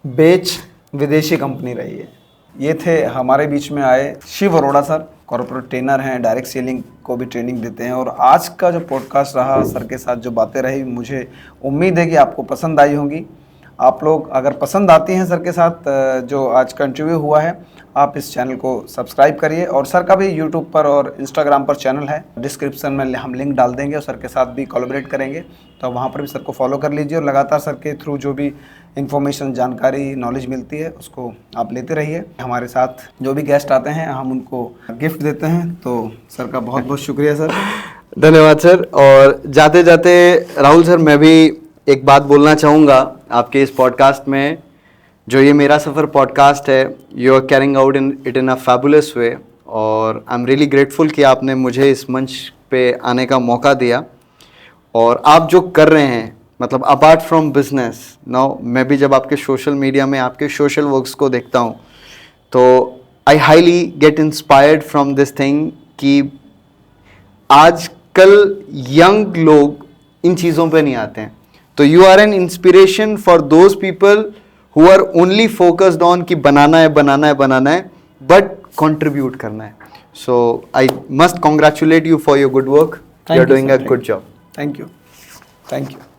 बेच विदेशी कंपनी रही है। ये थे हमारे बीच में आए Shiv Arora sir, corporate trainer हैं, डायरेक्ट सेलिंग को भी ट्रेनिंग देते हैं। और आज का जो पॉडकास्ट रहा, सर के साथ जो बातें रही, मुझे उम्मीद है कि आपको पसंद आई होंगी। आप लोग अगर पसंद आती हैं सर के साथ जो आज का इंटरव्यू हुआ है, आप इस चैनल को सब्सक्राइब करिए। और सर का भी यूट्यूब पर और इंस्टाग्राम पर चैनल है, डिस्क्रिप्शन में हम लिंक डाल देंगे, और सर के साथ भी कोलैबोरेट करेंगे, तो वहाँ पर भी सर को फॉलो कर लीजिए। और लगातार सर के थ्रू जो भी इन्फॉर्मेशन, जानकारी, नॉलेज मिलती है, उसको आप लेते रहिए। हमारे साथ जो भी गेस्ट आते हैं, हम उनको गिफ्ट देते हैं। तो सर का बहुत बहुत शुक्रिया सर। धन्यवाद सर। और जाते जाते राहुल सर, मैं भी एक बात बोलना चाहूँगा आपके इस पॉडकास्ट में। जो ये मेरा सफ़र पॉडकास्ट है, you are carrying out it in a fabulous way, और आई एम रियली ग्रेटफुल कि आपने मुझे इस मंच पे आने का मौका दिया। और आप जो कर रहे हैं, मतलब अपार्ट फ्रॉम बिजनेस, नाउ मैं भी जब आपके सोशल मीडिया में आपके सोशल वर्क्स को देखता हूँ, तो I highly get inspired from this thing कि आजकल यंग लोग इन चीज़ों पे नहीं आते हैं। तो you are an inspiration for those people who are only focused on कि बनाना है, बनाना है, बनाना है, बट कंट्रीब्यूट करना है। So I must congratulate you for your good work. You are doing a good job. Thank you. Thank you.